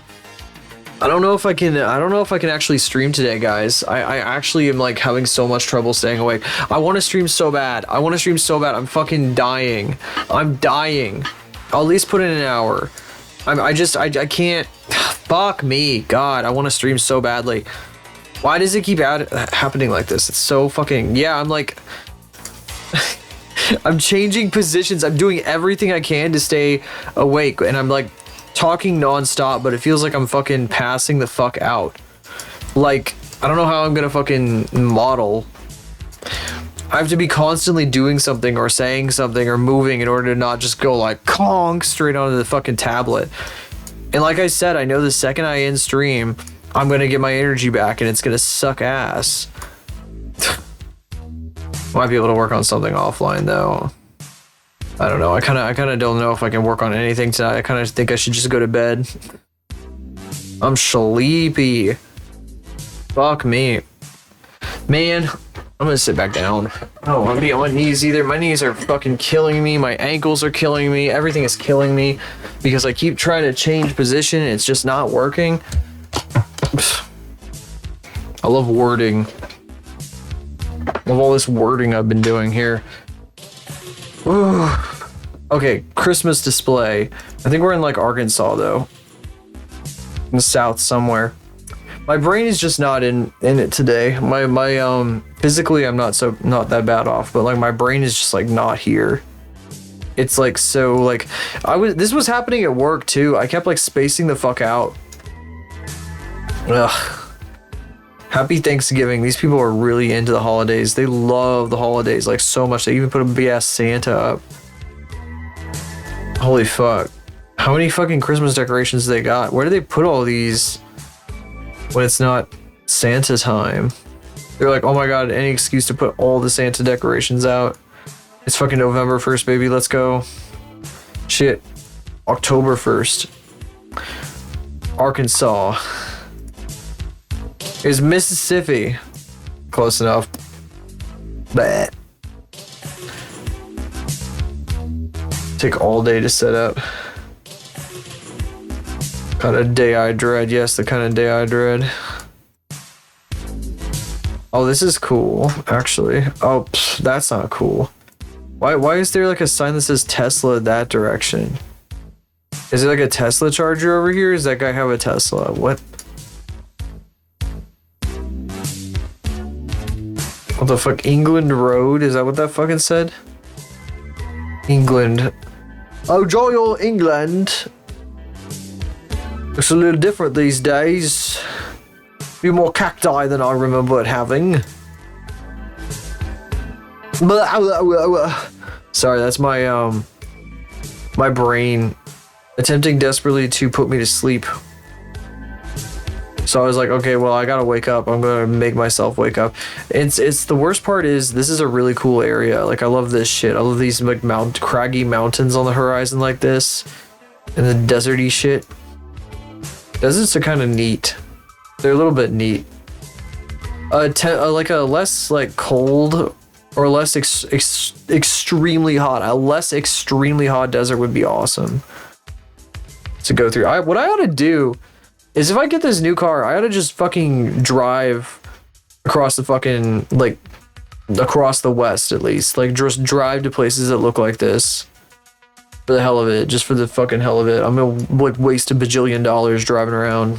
don't know if I can actually stream today, guys. I actually am like having so much trouble staying awake. I want to stream so bad. I'm fucking dying. I'm dying. I'll at least put in an hour. I can't. Fuck me. God, I want to stream so badly. Why does it keep happening like this? It's so fucking... Yeah, I'm like... I'm changing positions. I'm doing everything I can to stay awake. And I'm like talking nonstop, but it feels like I'm fucking passing the fuck out. Like, I don't know how I'm gonna fucking model. I have to be constantly doing something or saying something or moving in order to not just go like conk straight onto the fucking tablet. And like I said, I know the second I end stream, I'm gonna get my energy back and it's gonna suck ass. Might be able to work on something offline though. I don't know. I kind of don't know if I can work on anything tonight. I kind of think I should just go to bed. I'm sleepy. Fuck me. Man, I'm gonna sit back down. I don't want to be on my knees either. My knees are fucking killing me. My ankles are killing me. Everything is killing me because I keep trying to change position and it's just not working. I love wording. Love all this wording I've been doing here. Ooh. Okay, Christmas display. I think we're in like Arkansas though. In the south somewhere. My brain is just not in it today. My physically I'm not that bad off, but like my brain is just like not here. It's like so like this was happening at work too. I kept like spacing the fuck out. Ugh. Happy Thanksgiving. These people are really into the holidays. They love the holidays like so much. They even put a big ass Santa up. Holy fuck. How many fucking Christmas decorations they got? Where do they put all these when it's not Santa time? They're like, oh my god, any excuse to put all the Santa decorations out. It's fucking November 1st, baby. Let's go. Shit. October 1st. Arkansas. Is Mississippi. Close enough. But take all day to set up. Kind of day I dread. Yes, the kind of day I dread. Oh, this is cool, actually. Oh, that's not cool. Why is there like a sign that says Tesla that direction? Is it like a Tesla charger over here? Does that guy have a Tesla? What? What the fuck? England Road? Is that what that fucking said? England. Oh, joy all England. Looks a little different these days. A few more cacti than I remember it having. Sorry, that's my my brain attempting desperately to put me to sleep. So I was like, okay, well, I gotta wake up. I'm gonna make myself wake up. It's the worst part is this is a really cool area. Like I love this shit. I love these like craggy mountains on the horizon like this, and the deserty shit. Deserts are kind of neat. They're a little bit neat. Like a less like cold or less extremely hot. A less extremely hot desert would be awesome to go through. What I ought to do is if I get this new car, I ought to just fucking drive across the fucking, like, across the west at least. Like, just drive to places that look like this. For the hell of it. Just for the fucking hell of it. I'm gonna, like, waste $1 bajillion driving around.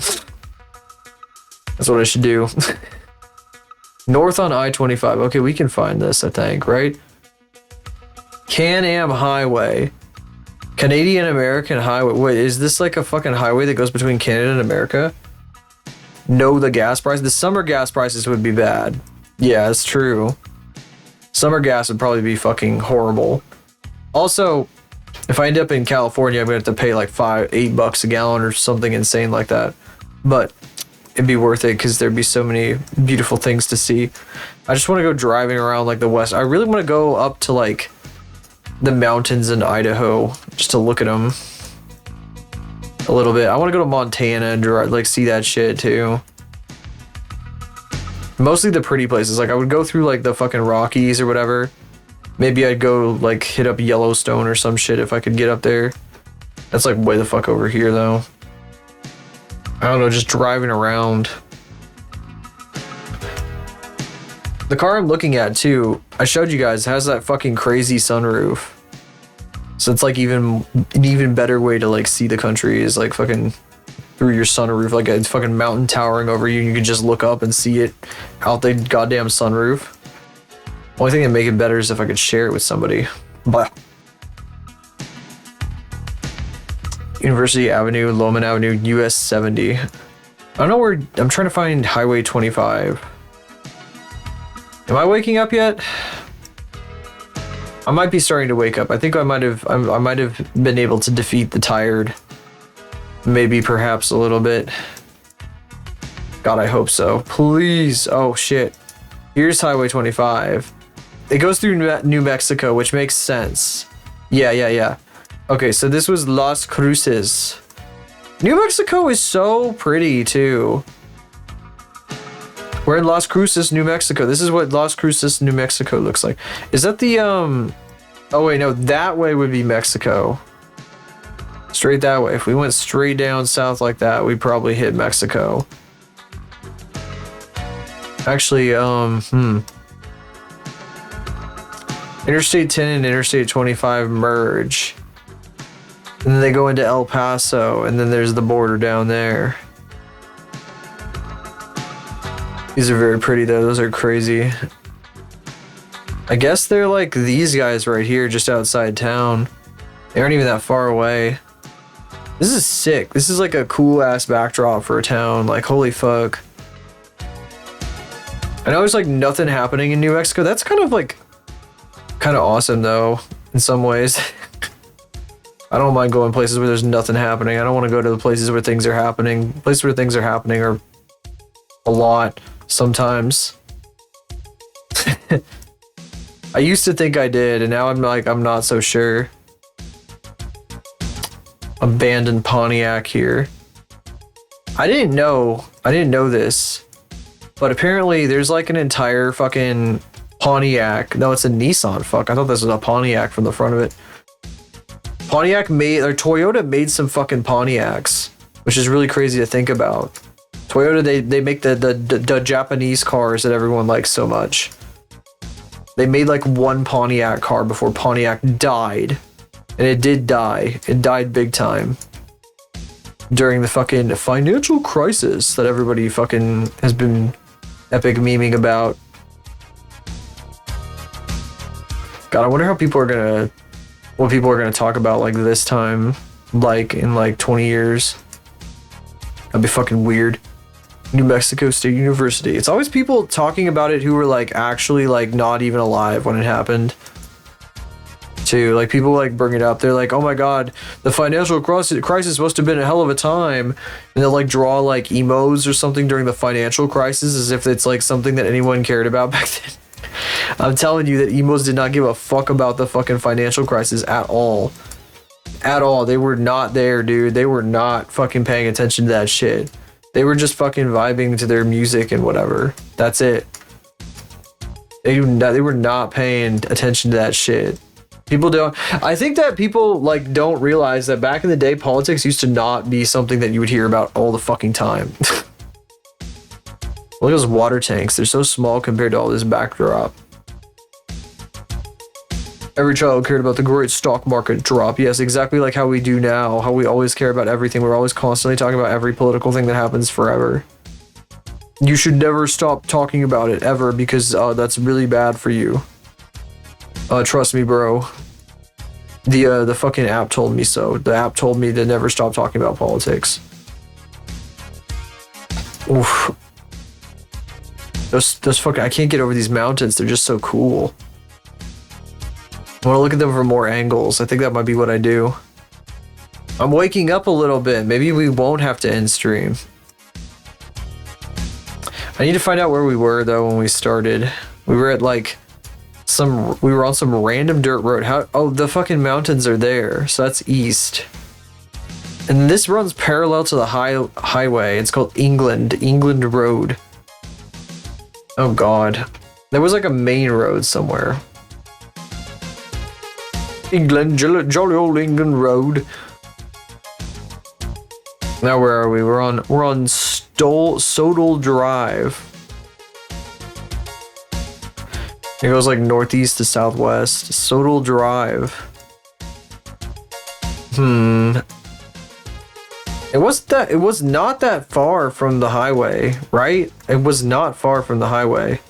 That's what I should do. North on I-25. Okay, we can find this, I think, right? Can-Am Highway. Canadian American Highway. Wait, is this like a fucking highway that goes between Canada and America? No, the gas price. The summer gas prices would be bad. Yeah, it's true. Summer gas would probably be fucking horrible. Also, if I end up in California, I'm gonna have to pay like $8 a gallon or something insane like that. But it'd be worth it because there'd be so many beautiful things to see. I just want to go driving around like the west. I really want to go up to like the mountains in Idaho just to look at them a little bit. I want to go to Montana and like see that shit too. Mostly the pretty places. Like I would go through like the fucking Rockies or whatever. Maybe I'd go like hit up Yellowstone or some shit if I could get up there. That's like way the fuck over here though. I don't know, just driving around. The car I'm looking at too, I showed you guys, has that fucking crazy sunroof. So it's like an even better way to like see the country is like fucking through your sunroof, like a fucking mountain towering over you and you can just look up and see it out the goddamn sunroof. Only thing that make it better is if I could share it with somebody. But University Avenue, Loman Avenue, US 70. I don't know where, I'm trying to find Highway 25. Am I waking up yet? I might be starting to wake up. I think I might have been able to defeat the tired. Maybe perhaps a little bit. God, I hope so. Please. Oh shit. Here's Highway 25. It goes through New Mexico, which makes sense. Yeah. Okay, so this was Las Cruces. New Mexico is so pretty too. We're in Las Cruces, New Mexico. This is what Las Cruces, New Mexico looks like. Is that the oh wait, no, that way would be Mexico. Straight that way. If we went straight down south like that, we'd probably hit Mexico. Actually, Interstate 10 and Interstate 25 merge. And then they go into El Paso, and then there's the border down there. These are very pretty though, those are crazy. I guess they're like these guys right here just outside town. They aren't even that far away. This is sick. This is like a cool ass backdrop for a town, like holy fuck. I know there's like nothing happening in New Mexico. That's kind of awesome though, in some ways. I don't mind going places where there's nothing happening. I don't want to go to the places where things are happening. Places where things are happening are a lot sometimes. I used to think I did, and now I'm not so sure. Abandoned Pontiac here. I didn't know this, but apparently there's like an entire fucking Pontiac. No, it's a Nissan. Fuck, I thought this was a Pontiac from the front of it. Toyota made some fucking Pontiacs, which is really crazy to think about. Toyota, they make the Japanese cars that everyone likes so much. They made like one Pontiac car before Pontiac died. And it did die. It died big time. During the fucking financial crisis that everybody fucking has been epic memeing about. God, I wonder how what people are gonna talk about like this time, like in like 20 years. That'd be fucking weird. New Mexico State University. It's always people talking about it who were like actually like not even alive when it happened. Too, like people like bring it up. They're like, oh my god, the financial crisis must have been a hell of a time, and they'll like draw like emos or something during the financial crisis as if it's like something that anyone cared about back then. I'm telling you that emos did not give a fuck about the fucking financial crisis at all. At all. They were not there, dude. They were not fucking paying attention to that shit. They were just fucking vibing to their music and whatever. That's it. They were not paying attention to that shit. People don't. I think that people like don't realize that back in the day, politics used to not be something that you would hear about all the fucking time. Look at those water tanks. They're so small compared to all this backdrop. Every child cared about the great stock market drop. Yes, exactly like how we do now. How we always care about everything. We're always constantly talking about every political thing that happens forever. You should never stop talking about it ever because that's really bad for you. Trust me, bro. The fucking app told me so. The app told me to never stop talking about politics. Oof. Those fucking, I can't get over these mountains. They're just so cool. I want to look at them from more angles. I think that might be what I do. I'm waking up a little bit. Maybe we won't have to end stream. I need to find out where we were though when we started. We were at like we were on some random dirt road. Oh, the fucking mountains are there. So that's east. And this runs parallel to the highway. It's called England Road. Oh god. There was like a main road somewhere. England, jolly old England Road. Now where are we? We're on Sodal Drive. It goes like northeast to southwest. Sodal Drive. It was not that far from the highway, right? It was not far from the highway.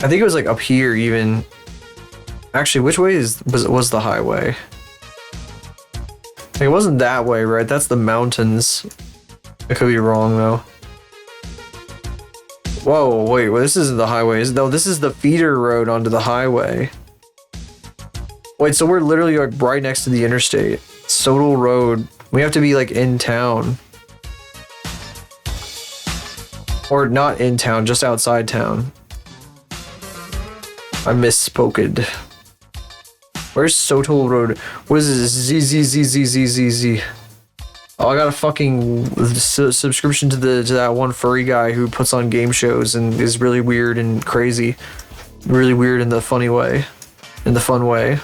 I think it was like up here even. Actually, which way was the highway? It wasn't that way, right? That's the mountains. I could be wrong though. Whoa, wait, well, this isn't the highway. No, this is the feeder road onto the highway. Wait, so we're literally like right next to the interstate. Sodal Road. We have to be like in town. Or not in town, just outside town. I misspoken. Where's Sodal Road? What is this? Z. Oh, I got a fucking subscription to that one furry guy who puts on game shows and is really weird and crazy. Really weird in the funny way. In the fun way,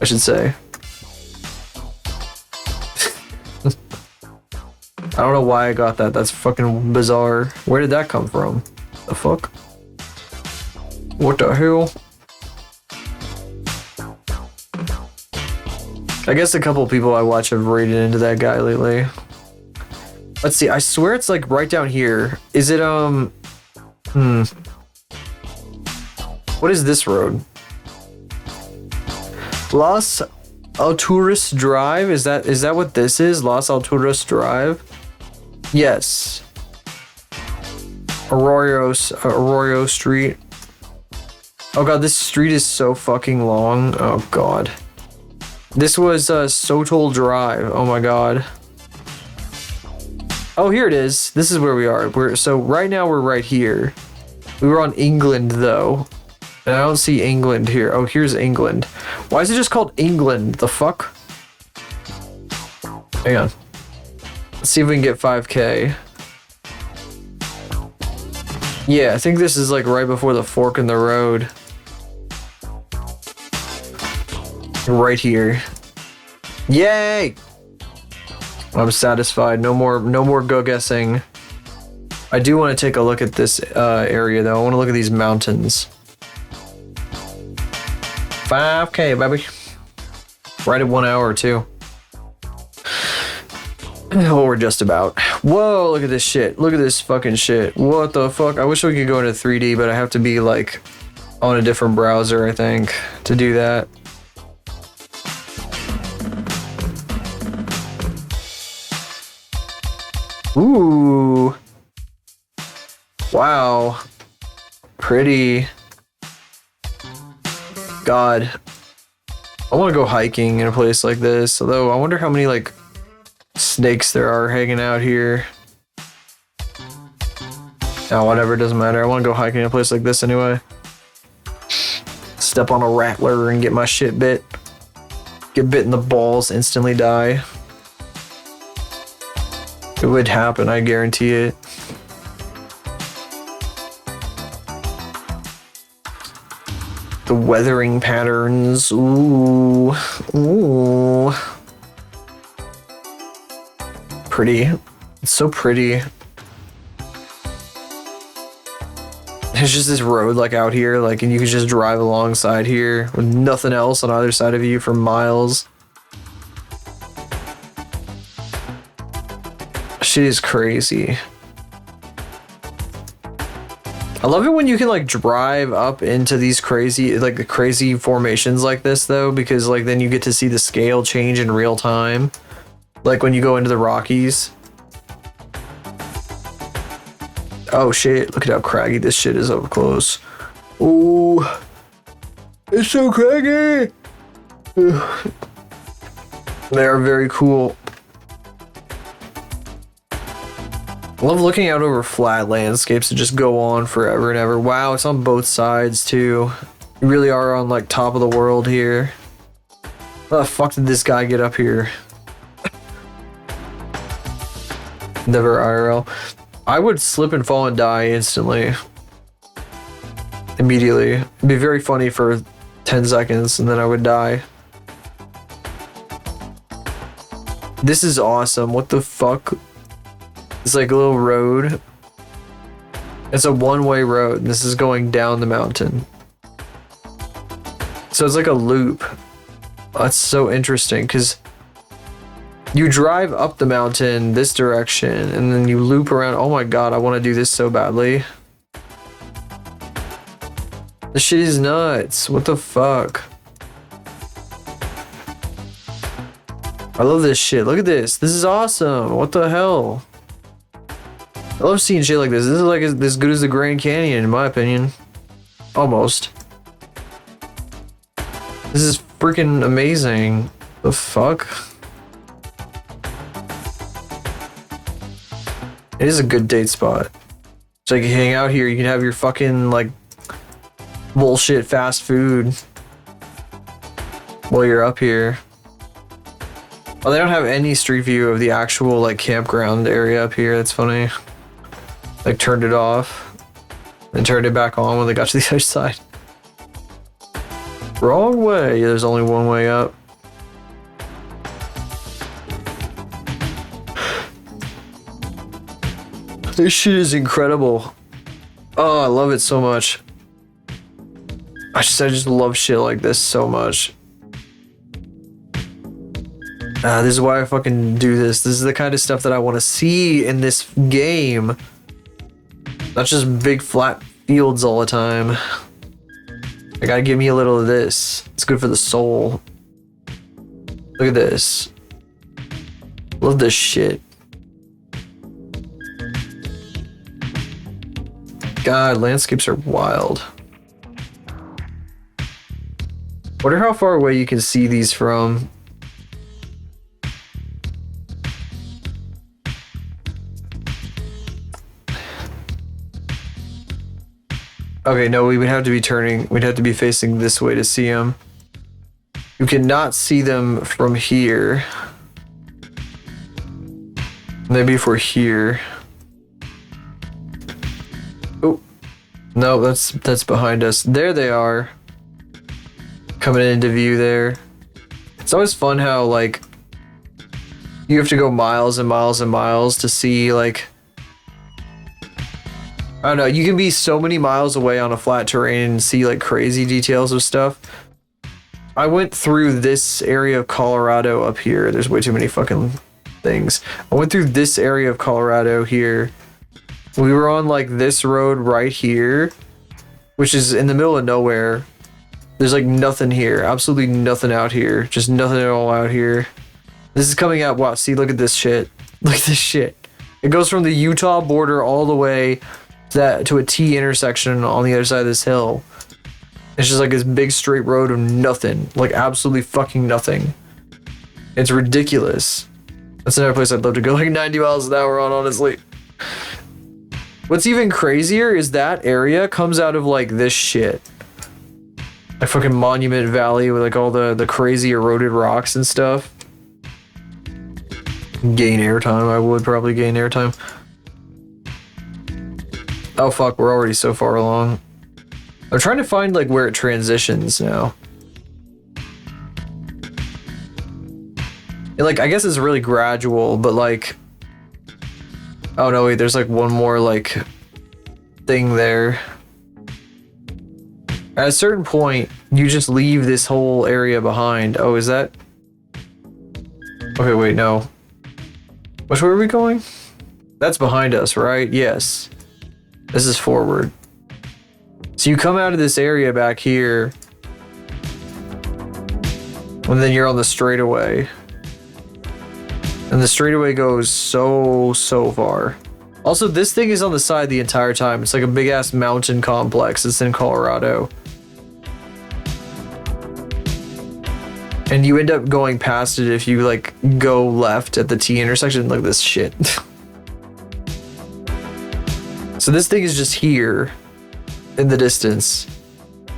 I should say. I don't know why I got that. That's fucking bizarre. Where did that come from? The fuck? What the hell? I guess a couple people I watch have raided into that guy lately. Let's see. I swear it's like right down here. Is it What is this road? Las Alturas Drive? Is that what this is? Las Alturas Drive? Yes. Arroyo Street. Oh god, this street is so fucking long. Oh god. This was Sodal Drive. Oh my god. Oh, here it is. This is where we are. So right now we're right here. We were on England though. And I don't see England here. Oh, here's England. Why is it just called England? The fuck? Hang on. Let's see if we can get 5K. Yeah, I think this is like right before the fork in the road. Right here. Yay! I'm satisfied. No more go guessing. I do want to take a look at this area though. I want to look at these mountains. 5K, baby. Right at 1 hour too. Oh, we're just about. Whoa, look at this shit. Look at this fucking shit. What the fuck? I wish we could go into 3D, but I have to be like on a different browser, I think, to do that. Ooh. Wow. Pretty. God. I want to go hiking in a place like this, although I wonder how many like snakes there are hanging out here. Oh, whatever, it doesn't matter. I want to go hiking in a place like this anyway. Step on a rattler and get my shit bit. Get bit in the balls, instantly die. It would happen, I guarantee it. The weathering patterns. Ooh. Ooh. Pretty. It's so pretty. There's just this road like out here, like, and you can just drive alongside here with nothing else on either side of you for miles. Shit is crazy. I love it when you can like drive up into these crazy, like the crazy formations like this though, because like then you get to see the scale change in real time. Like when you go into the Rockies. Oh shit, look at how craggy this shit is up close. Ooh. It's so craggy. They are very cool. I love looking out over flat landscapes that just go on forever and ever. Wow, it's on both sides too. You really are on like top of the world here. How the fuck did this guy get up here? Never IRL. I would slip and fall and die instantly. Immediately. It'd be very funny for 10 seconds and then I would die. This is awesome. What the fuck? It's like a little road. It's a one-way road. And this is going down the mountain. So it's like a loop. That's so interesting because you drive up the mountain this direction and then you loop around. Oh my god, I want to do this so badly. This shit is nuts. What the fuck? I love this shit. Look at this. This is awesome. What the hell? I love seeing shit like this. This is like as good as the Grand Canyon in my opinion. Almost. This is freaking amazing. The fuck? It is a good date spot. So you can hang out here. You can have your fucking like bullshit fast food while you're up here. Oh, they don't have any street view of the actual like campground area up here. That's funny. Like turned it off and turned it back on when they got to the other side. Wrong way. Yeah, there's only one way up. This shit is incredible. Oh, I love it so much. I just love shit like this so much. This is why I fucking do this. This is the kind of stuff that I want to see in this game. Not just big flat fields all the time. I gotta give me a little of this. It's good for the soul. Look at this. Love this shit. God, landscapes are wild. Wonder how far away you can see these from. Okay, no, we would have to be turning. We'd have to be facing this way to see them. You cannot see them from here. Maybe if we're here. Oh, no, that's behind us. There they are. Coming into view there. It's always fun how like you have to go miles and miles and miles to see like, I don't know, you can be so many miles away on a flat terrain and see like crazy details of stuff. I went through this area of Colorado up here. There's way too many fucking things. I went through this area of Colorado here. We were on like this road right here, which is in the middle of nowhere. There's like nothing here. Absolutely nothing out here. Just nothing at all out here. This is coming out. Wow, see, look at this shit. Look at this shit. It goes from the Utah border all the way to a T intersection on the other side of this hill. It's just like this big straight road of nothing. Like absolutely fucking nothing. It's ridiculous. That's another place I'd love to go like 90 miles an hour on, honestly. What's even crazier is that area comes out of like this shit. Like fucking Monument Valley with like all the crazy eroded rocks and stuff. Gain airtime. I would probably gain airtime. Oh fuck, we're already so far along. I'm trying to find like where it transitions now. And, like, I guess it's really gradual, but like, oh no, wait, there's like one more like thing there. At a certain point, you just leave this whole area behind. Oh, is that? Okay, wait, no. Which way are we going? That's behind us, right? Yes. This is forward. So you come out of this area back here, and then you're on the straightaway. And the straightaway goes so far. Also, this thing is on the side the entire time. It's like a big ass mountain complex. It's in Colorado. And you end up going past it if you like go left at the T intersection. Look at this shit. So this thing is just here in the distance.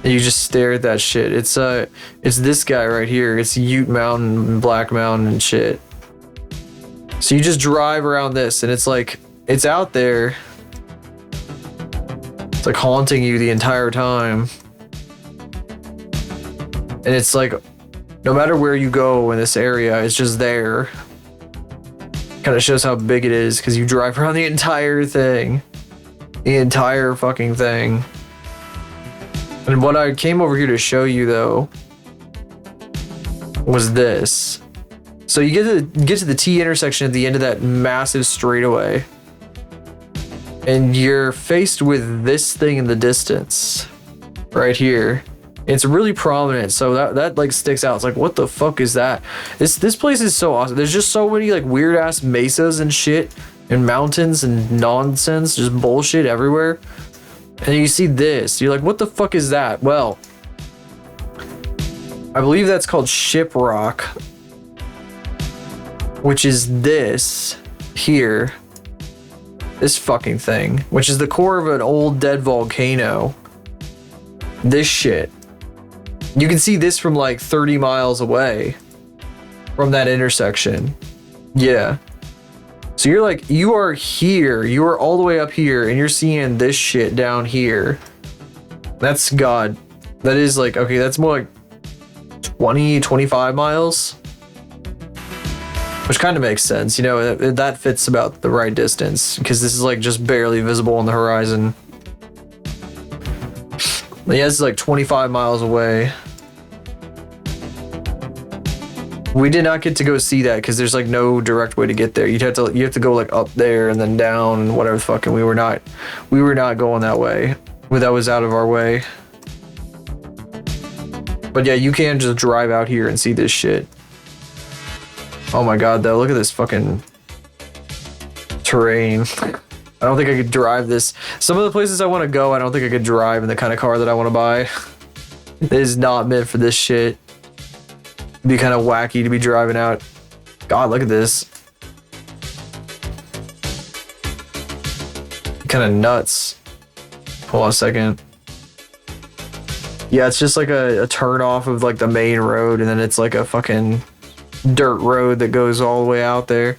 And you just stare at that shit. It's this guy right here. It's Ute Mountain and Black Mountain and shit. So you just drive around this and it's like, it's out there. It's like haunting you the entire time. And it's like, no matter where you go in this area, it's just there. Kind of shows how big it is because you drive around the entire thing. The entire fucking thing. And what I came over here to show you though was this. So you get to the T intersection at the end of that massive straightaway. And you're faced with this thing in the distance. Right here. It's really prominent, so that like sticks out. It's like, what the fuck is that? This place is so awesome. There's just so many like weird ass mesas and shit and mountains and nonsense, just bullshit everywhere. And you see this, you're like, what the fuck is that? Well, I believe that's called Shiprock, which is this here, this fucking thing, which is the core of an old dead volcano. This shit. You can see this from like 30 miles away from that intersection. Yeah. So you're like, you are here, you are all the way up here and you're seeing this shit down here. That's God. That is like, okay, that's more like 20, 25 miles. Which kind of makes sense, you know, that fits about the right distance because this is like just barely visible on the horizon. Yeah, it's like 25 miles away. We did not get to go see that because there's like no direct way to get there. You have to go like up there and then down and whatever the fuck. And we were not going that way. That was out of our way. But yeah, you can just drive out here and see this shit. Oh my god, though, look at this fucking terrain. I don't think I could drive this. Some of the places I want to go, I don't think I could drive in the kind of car that I want to buy. It is not meant for this shit. It'd be kind of wacky to be driving out. God, look at this. Kind of nuts. Hold on a second. Yeah, it's just like a turn off of like the main road, and then it's like a fucking dirt road that goes all the way out there.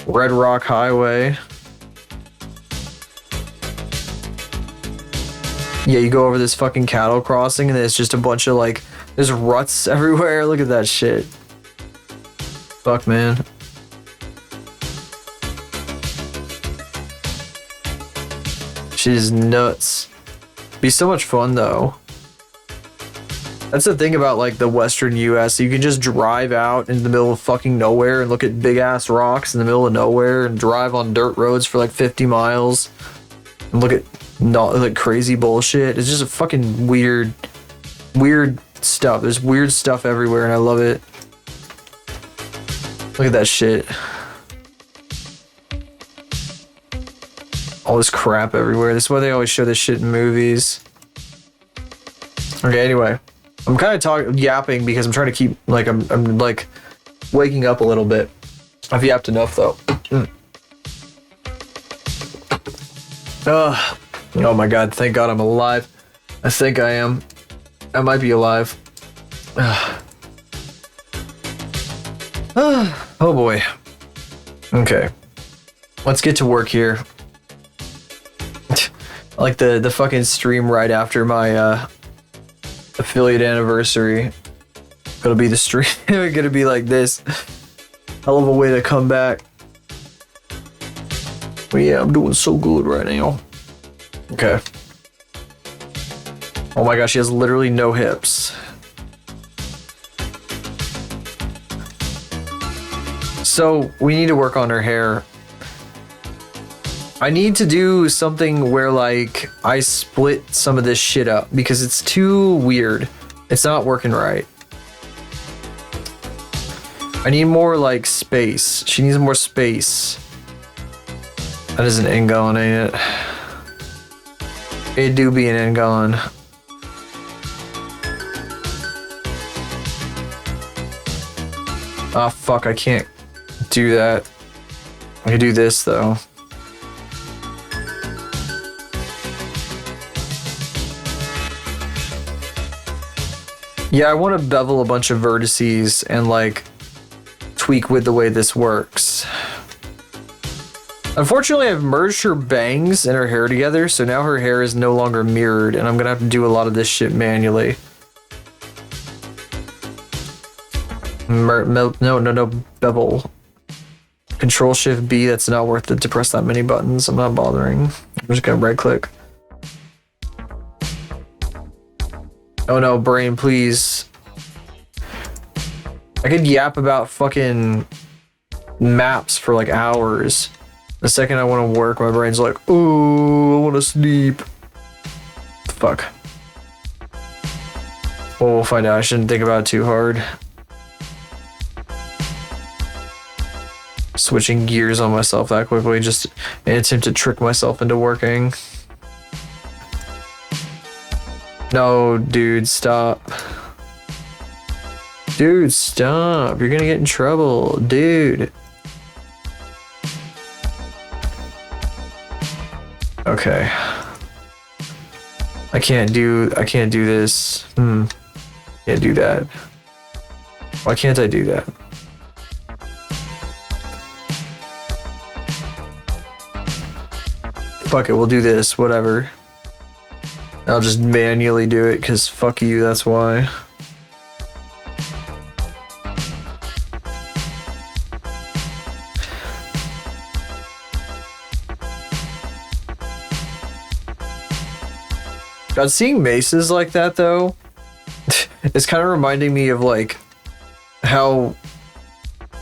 Red Rock Highway. Yeah, you go over this fucking cattle crossing and it's just a bunch of like, there's ruts everywhere. Look at that shit. Fuck, man. Shit is nuts. Be so much fun though. That's the thing about like the Western US. You can just drive out in the middle of fucking nowhere and look at big ass rocks in the middle of nowhere and drive on dirt roads for like 50 miles and look at not like crazy bullshit. It's just a fucking weird stuff. There's weird stuff everywhere and I love it. Look at that shit. All this crap everywhere. This is why they always show this shit in movies. Okay, anyway. I'm kind of yapping because I'm trying to keep, like, I'm like waking up a little bit. I've yapped enough though. Oh my god, thank god I'm alive. I think I am. I might be alive. Oh boy. Okay. Let's get to work here. Like the fucking stream right after my affiliate anniversary. Gonna be the stream. Gonna be like this. Hell of a way to come back. But yeah, I'm doing so good right now. Okay. Oh my gosh, she has literally no hips. So we need to work on her hair. I need to do something where like I split some of this shit up because it's too weird. It's not working right. I need more like space. She needs more space. That is an Engon, ain't it? It do be an Engon. Ah, fuck, I can't do that. I can do this though. Yeah, I want to bevel a bunch of vertices and like tweak with the way this works. Unfortunately, I've merged her bangs and her hair together, so now her hair is no longer mirrored, and I'm gonna have to do a lot of this shit manually. No, bevel. Control Shift B, that's not worth it to press that many buttons. I'm not bothering. I'm just gonna right click. Oh no, brain, please. I could yap about fucking maps for like hours. The second I want to work, my brain's like, oh, I want to sleep. Fuck. Well, we'll find out. I shouldn't think about it too hard. Switching gears on myself that quickly, just in an attempt to trick myself into working. No, dude, stop. Dude, stop. You're gonna get in trouble, dude. Okay. I can't do this. Can't do that. Why can't I do that? Fuck it, we'll do this, whatever. I'll just manually do it, cause fuck you, that's why. God, seeing maces like that though, it's kind of reminding me of like how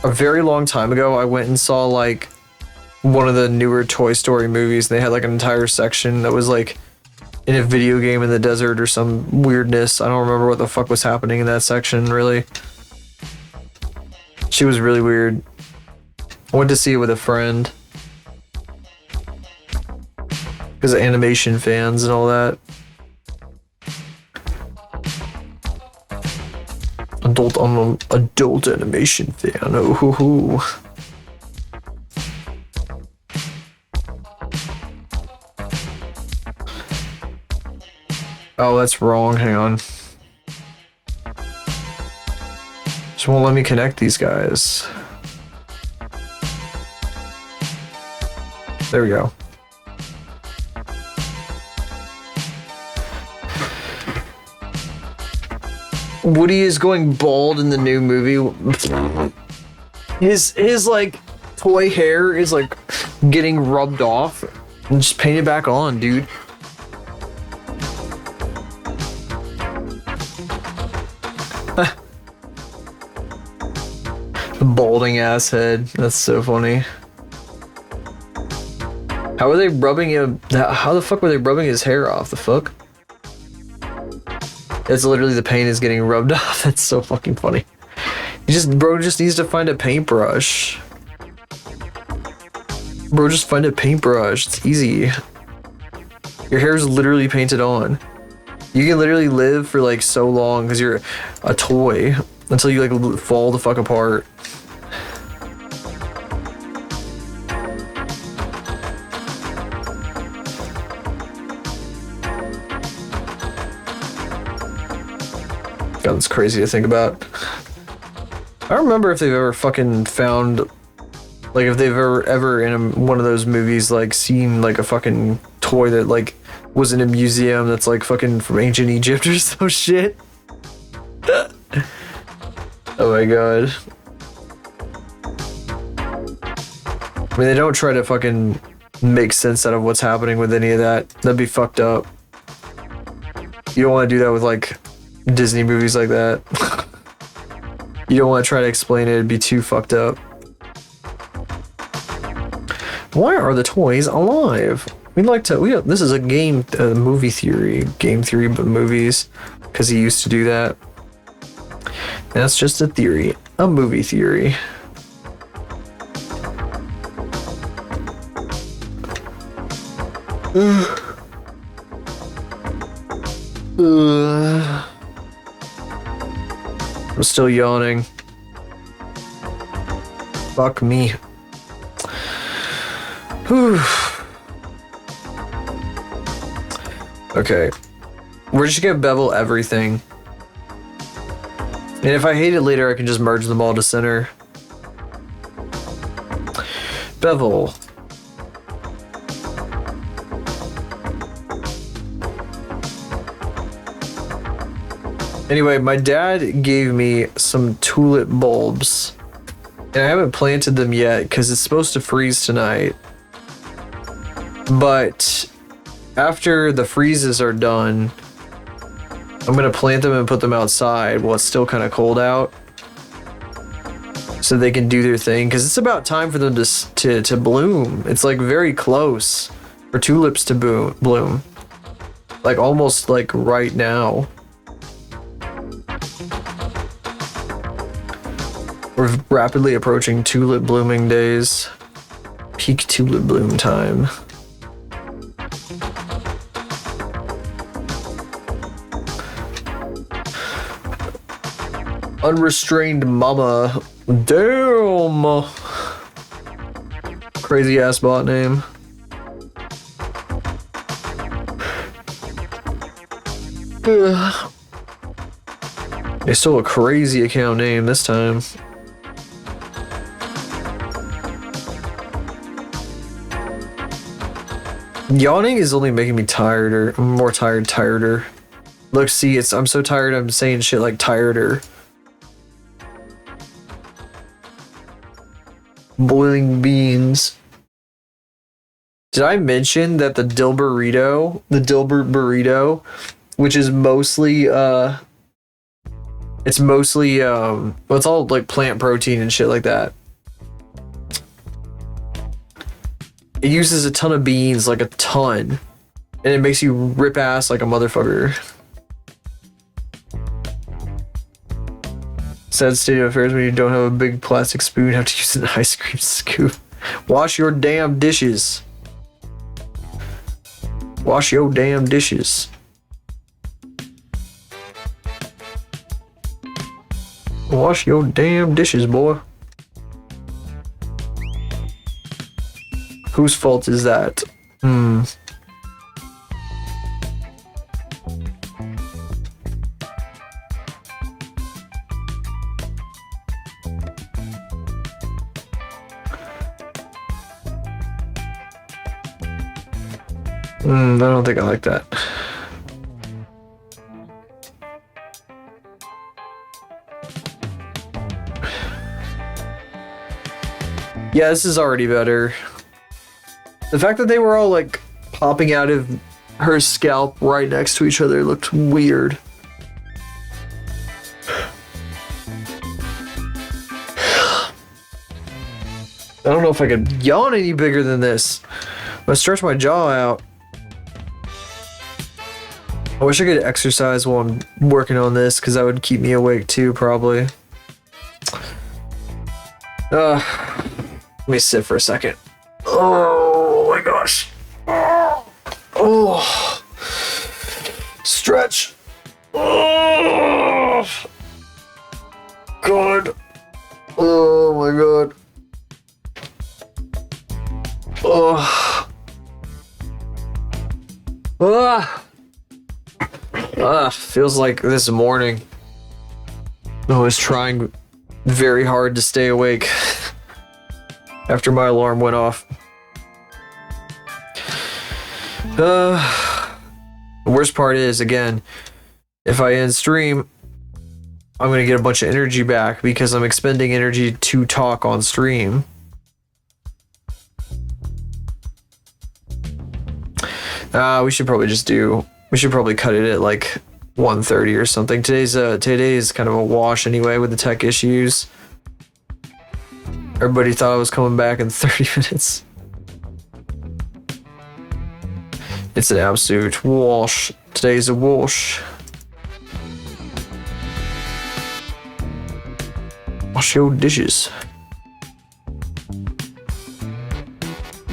a very long time ago I went and saw like one of the newer Toy Story movies. They had like an entire section that was like in a video game in the desert or some weirdness. I don't remember what the fuck was happening in that section really. She was really weird. I went to see it with a friend because of animation fans and all that. I'm an adult animation fan. Oh, hoo, hoo. Oh, that's wrong. Hang on. Just won't let me connect these guys. There we go. Woody is going bald in the new movie. His like toy hair is like getting rubbed off and just paint it back on, dude. The balding ass head. That's so funny. How are they rubbing him? How the fuck were they rubbing his hair off? The fuck? It's literally the paint is getting rubbed off. That's so fucking funny. Bro just needs to find a paintbrush. Bro, just find a paintbrush. It's easy. Your hair is literally painted on. You can literally live for like so long because you're a toy until you like fall the fuck apart. God, that's crazy to think about. I don't remember if they've ever fucking found, like, if they've ever in one of those movies, like, seen, like, a fucking toy that, like, was in a museum that's, like, fucking from ancient Egypt or some shit. Oh my god. I mean, they don't try to fucking make sense out of what's happening with any of that. That'd be fucked up. You don't want to do that with, like, Disney movies like that. You don't want to try to explain it, it'd be too fucked up. Why are the toys alive? We'd like to, this is a movie theory, but movies, because he used to do that. And that's just a theory, a movie theory. I'm still yawning. Fuck me. Whew. Okay. We're just gonna bevel everything. And if I hate it later, I can just merge them all to center. Bevel. Anyway, my dad gave me some tulip bulbs. And I haven't planted them yet because it's supposed to freeze tonight. But after the freezes are done, I'm gonna plant them and put them outside while it's still kind of cold out, so they can do their thing. Because it's about time for them to bloom. It's like very close for tulips to bloom, like almost like right now. We're rapidly approaching tulip blooming days. Peak tulip bloom time. Unrestrained mama. Damn. Crazy ass bot name. Ugh. It's still a crazy account name this time. Yawning is only making me tireder, more tireder. Look, see, I'm so tired I'm saying shit like tireder. Boiling beans. Did I mention that the Dilbert burrito, which is mostly it's mostly well, it's all like plant protein and shit like that. It uses a ton of beans, like a ton, and it makes you rip ass like a motherfucker. Sad state of affairs when you don't have a big plastic spoon, have to use an ice cream scoop. Wash your damn dishes. Wash your damn dishes. Wash your damn dishes, boy. Whose fault is that? I don't think I like that. Yeah, this is already better. The fact that they were all like popping out of her scalp right next to each other looked weird. I don't know if I could yawn any bigger than this. I'm gonna stretch my jaw out. I wish I could exercise while I'm working on this, because that would keep me awake too, probably. Let me sit for a second. Oh my gosh. Oh. Stretch. Oh. God. Oh my God. Oh. Feels like this morning. I was trying very hard to stay awake after my alarm went off. The worst part is, again, if I end stream, I'm gonna get a bunch of energy back because I'm expending energy to talk on stream. We should probably cut it at like 1:30 or something. Today is kind of a wash anyway with the tech issues. Everybody thought I was coming back in 30 minutes. It's an absolute wash. Today's a wash. Wash your dishes.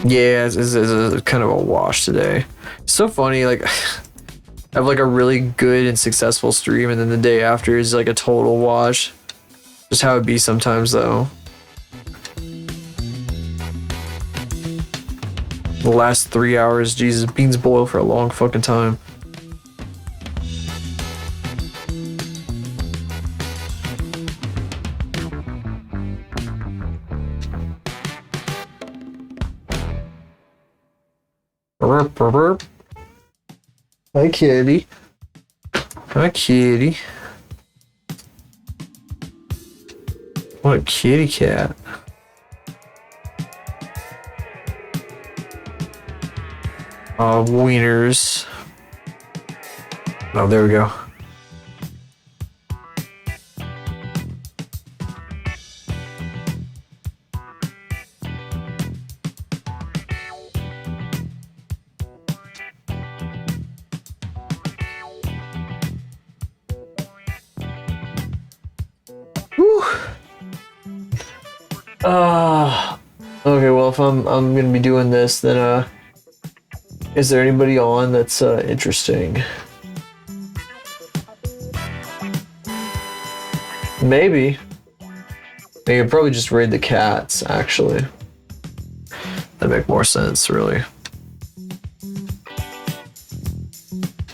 Yeah, it's kind of a wash today. It's so funny, like, I have like a really good and successful stream, and then the day after is like a total wash. Just how it be sometimes, though. The last 3 hours, Jesus, beans boil for a long fucking time. Burp, burp, burp. Hi, kitty. Hi, kitty. What a kitty cat. Wieners. Oh, there we go. Whew. Okay, well, if I'm gonna be doing this, then is there anybody on that's interesting? Maybe. I could probably just raid the cats, actually. That'd make more sense, really.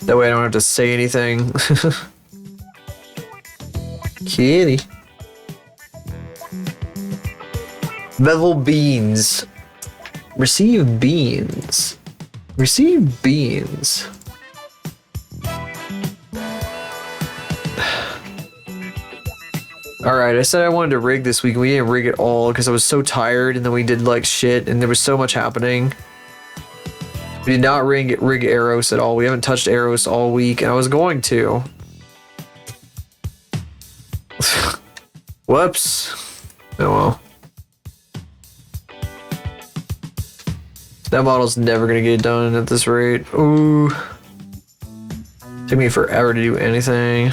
That way I don't have to say anything. Kitty. Bevel beans. Receive beans. Receive beans. Alright, I said I wanted to rig this week, and we didn't rig it all because I was so tired, and then we did like shit, and there was so much happening. We did not rig Eros at all. We haven't touched Eros all week, and I was going to. Whoops. Oh well. That model's never gonna get done at this rate. Ooh. Took me forever to do anything.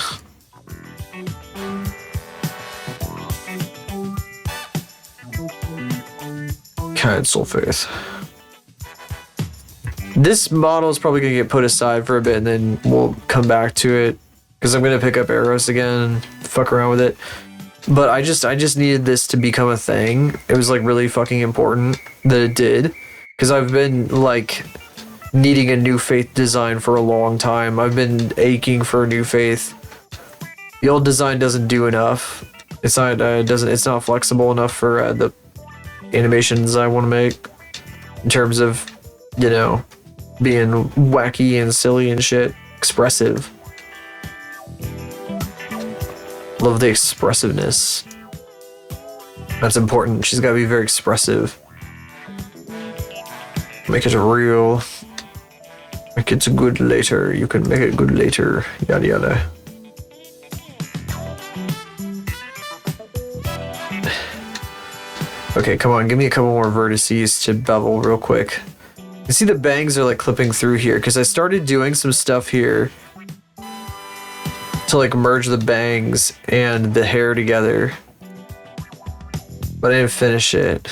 God, Sulface. This model is probably gonna get put aside for a bit, and then we'll come back to it because I'm gonna pick up Eros again and fuck around with it. But I just needed this to become a thing. It was like really fucking important that it did, because I've been like needing a new faith design for a long time. I've been aching for a new faith. The old design doesn't do enough. It's not it's not flexible enough for the animations I want to make in terms of, you know, being wacky and silly and shit. Expressive. Love the expressiveness. That's important. She's got to be very expressive. Make it real. Make it good later. You can make it good later. Yada yada. Okay, come on. Give me a couple more vertices to bevel real quick. You see the bangs are like clipping through here because I started doing some stuff here to like merge the bangs and the hair together, but I didn't finish it.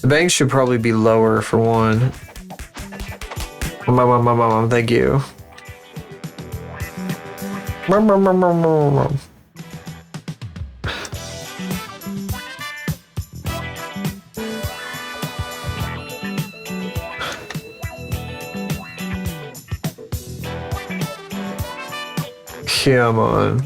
The bangs should probably be lower for one. Thank you. Come on.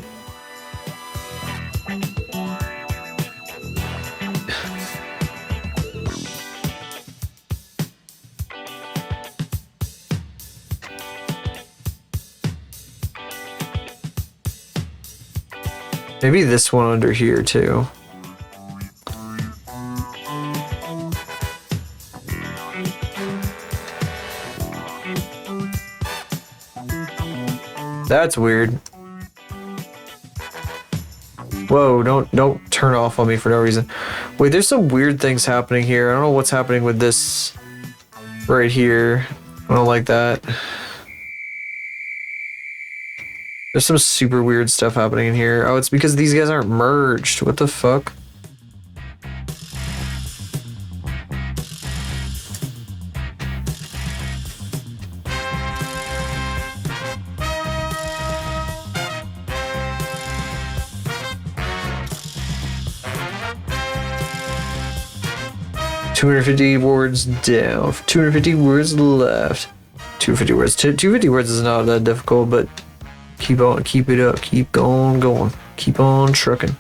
Maybe this one under here too. That's weird. Whoa, don't turn off on me for no reason. Wait, there's some weird things happening here. I don't know what's happening with this right here. I don't like that. There's some super weird stuff happening in here. Oh, it's because these guys aren't merged. What the fuck? $250 words down. 250 words left. 250 words. 250 words is not that difficult, but keep on, keep it up, keep going, keep on trucking.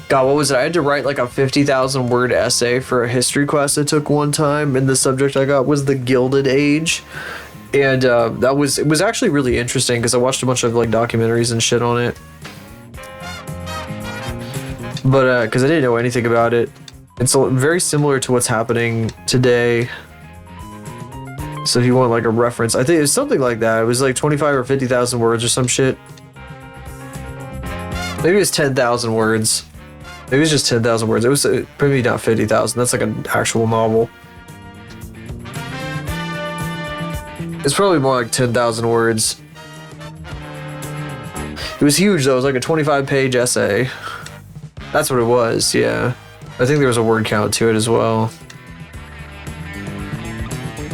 God, what was it? I had to write like a 50,000 word essay for a history class I took one time, and the subject I got was the Gilded Age. And it was actually really interesting because I watched a bunch of like documentaries and shit on it. But because I didn't know anything about it, it's very similar to what's happening today. So if you want like a reference, I think it's something like that. It was like 25 or 50,000 words or some shit. Maybe it was 10,000 words. Maybe it was just 10,000 words. It was maybe not 50,000. That's like an actual novel. It's probably more like 10,000 words. It was huge though. It was like a 25-page essay. That's what it was, yeah. I think there was a word count to it as well.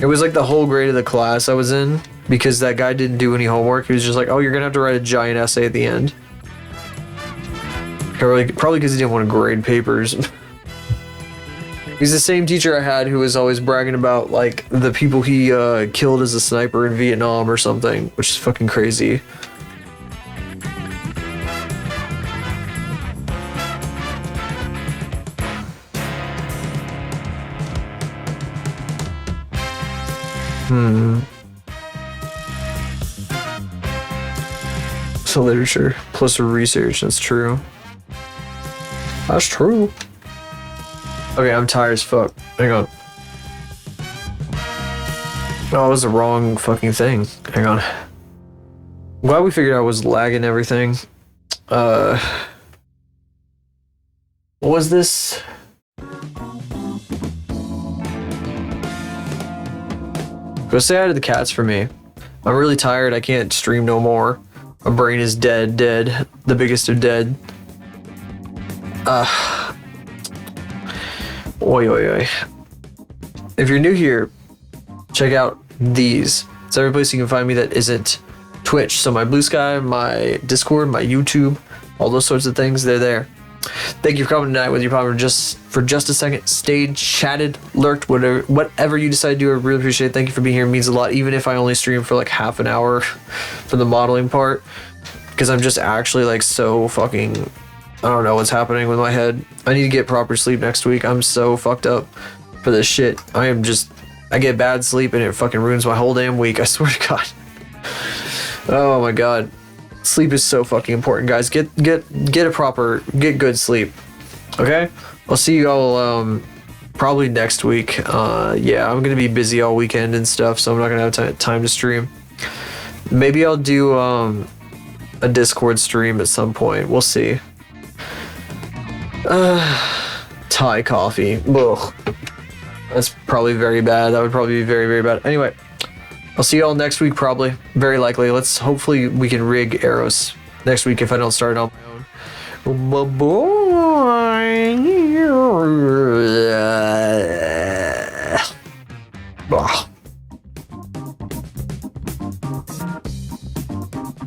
It was like the whole grade of the class I was in because that guy didn't do any homework. He was just like, oh, you're gonna have to write a giant essay at the end. Probably because he didn't want to grade papers. He's the same teacher I had who was always bragging about like the people he killed as a sniper in Vietnam or something, which is fucking crazy. So literature plus research, that's true. That's true. Okay, I'm tired as fuck. Hang on. Oh, it was the wrong fucking thing. Hang on. I'm glad we figured out I was lagging everything. What was this? Go say hi to the cats for me. I'm really tired. I can't stream no more. My brain is dead. The biggest of dead. Oi, oi, oi. If you're new here, check out these. It's every place you can find me that isn't Twitch. So my Blue Sky, my Discord, my YouTube, all those sorts of things, they're there. Thank you for coming tonight with your partner for just a second. Stayed, chatted, lurked, whatever you decide to do, I really appreciate it. Thank you for being here. It means a lot, even if I only stream for like half an hour for the modeling part. Because I'm just actually like so fucking, I don't know what's happening with my head. I need to get proper sleep next week. I'm so fucked up for this shit. I get bad sleep and it fucking ruins my whole damn week. I swear to God. Oh my God. Sleep is so fucking important, guys. Get good sleep. Okay? I'll see you all probably next week. Yeah, I'm gonna be busy all weekend and stuff, so I'm not gonna have time to stream. Maybe I'll do a Discord stream at some point. We'll see. Thai coffee. Ugh. That's probably very bad. That would probably be very, very bad. Anyway, I'll see you all next week, probably. Very likely. Hopefully we can rig Eros next week if I don't start it on my own. Bye-bye.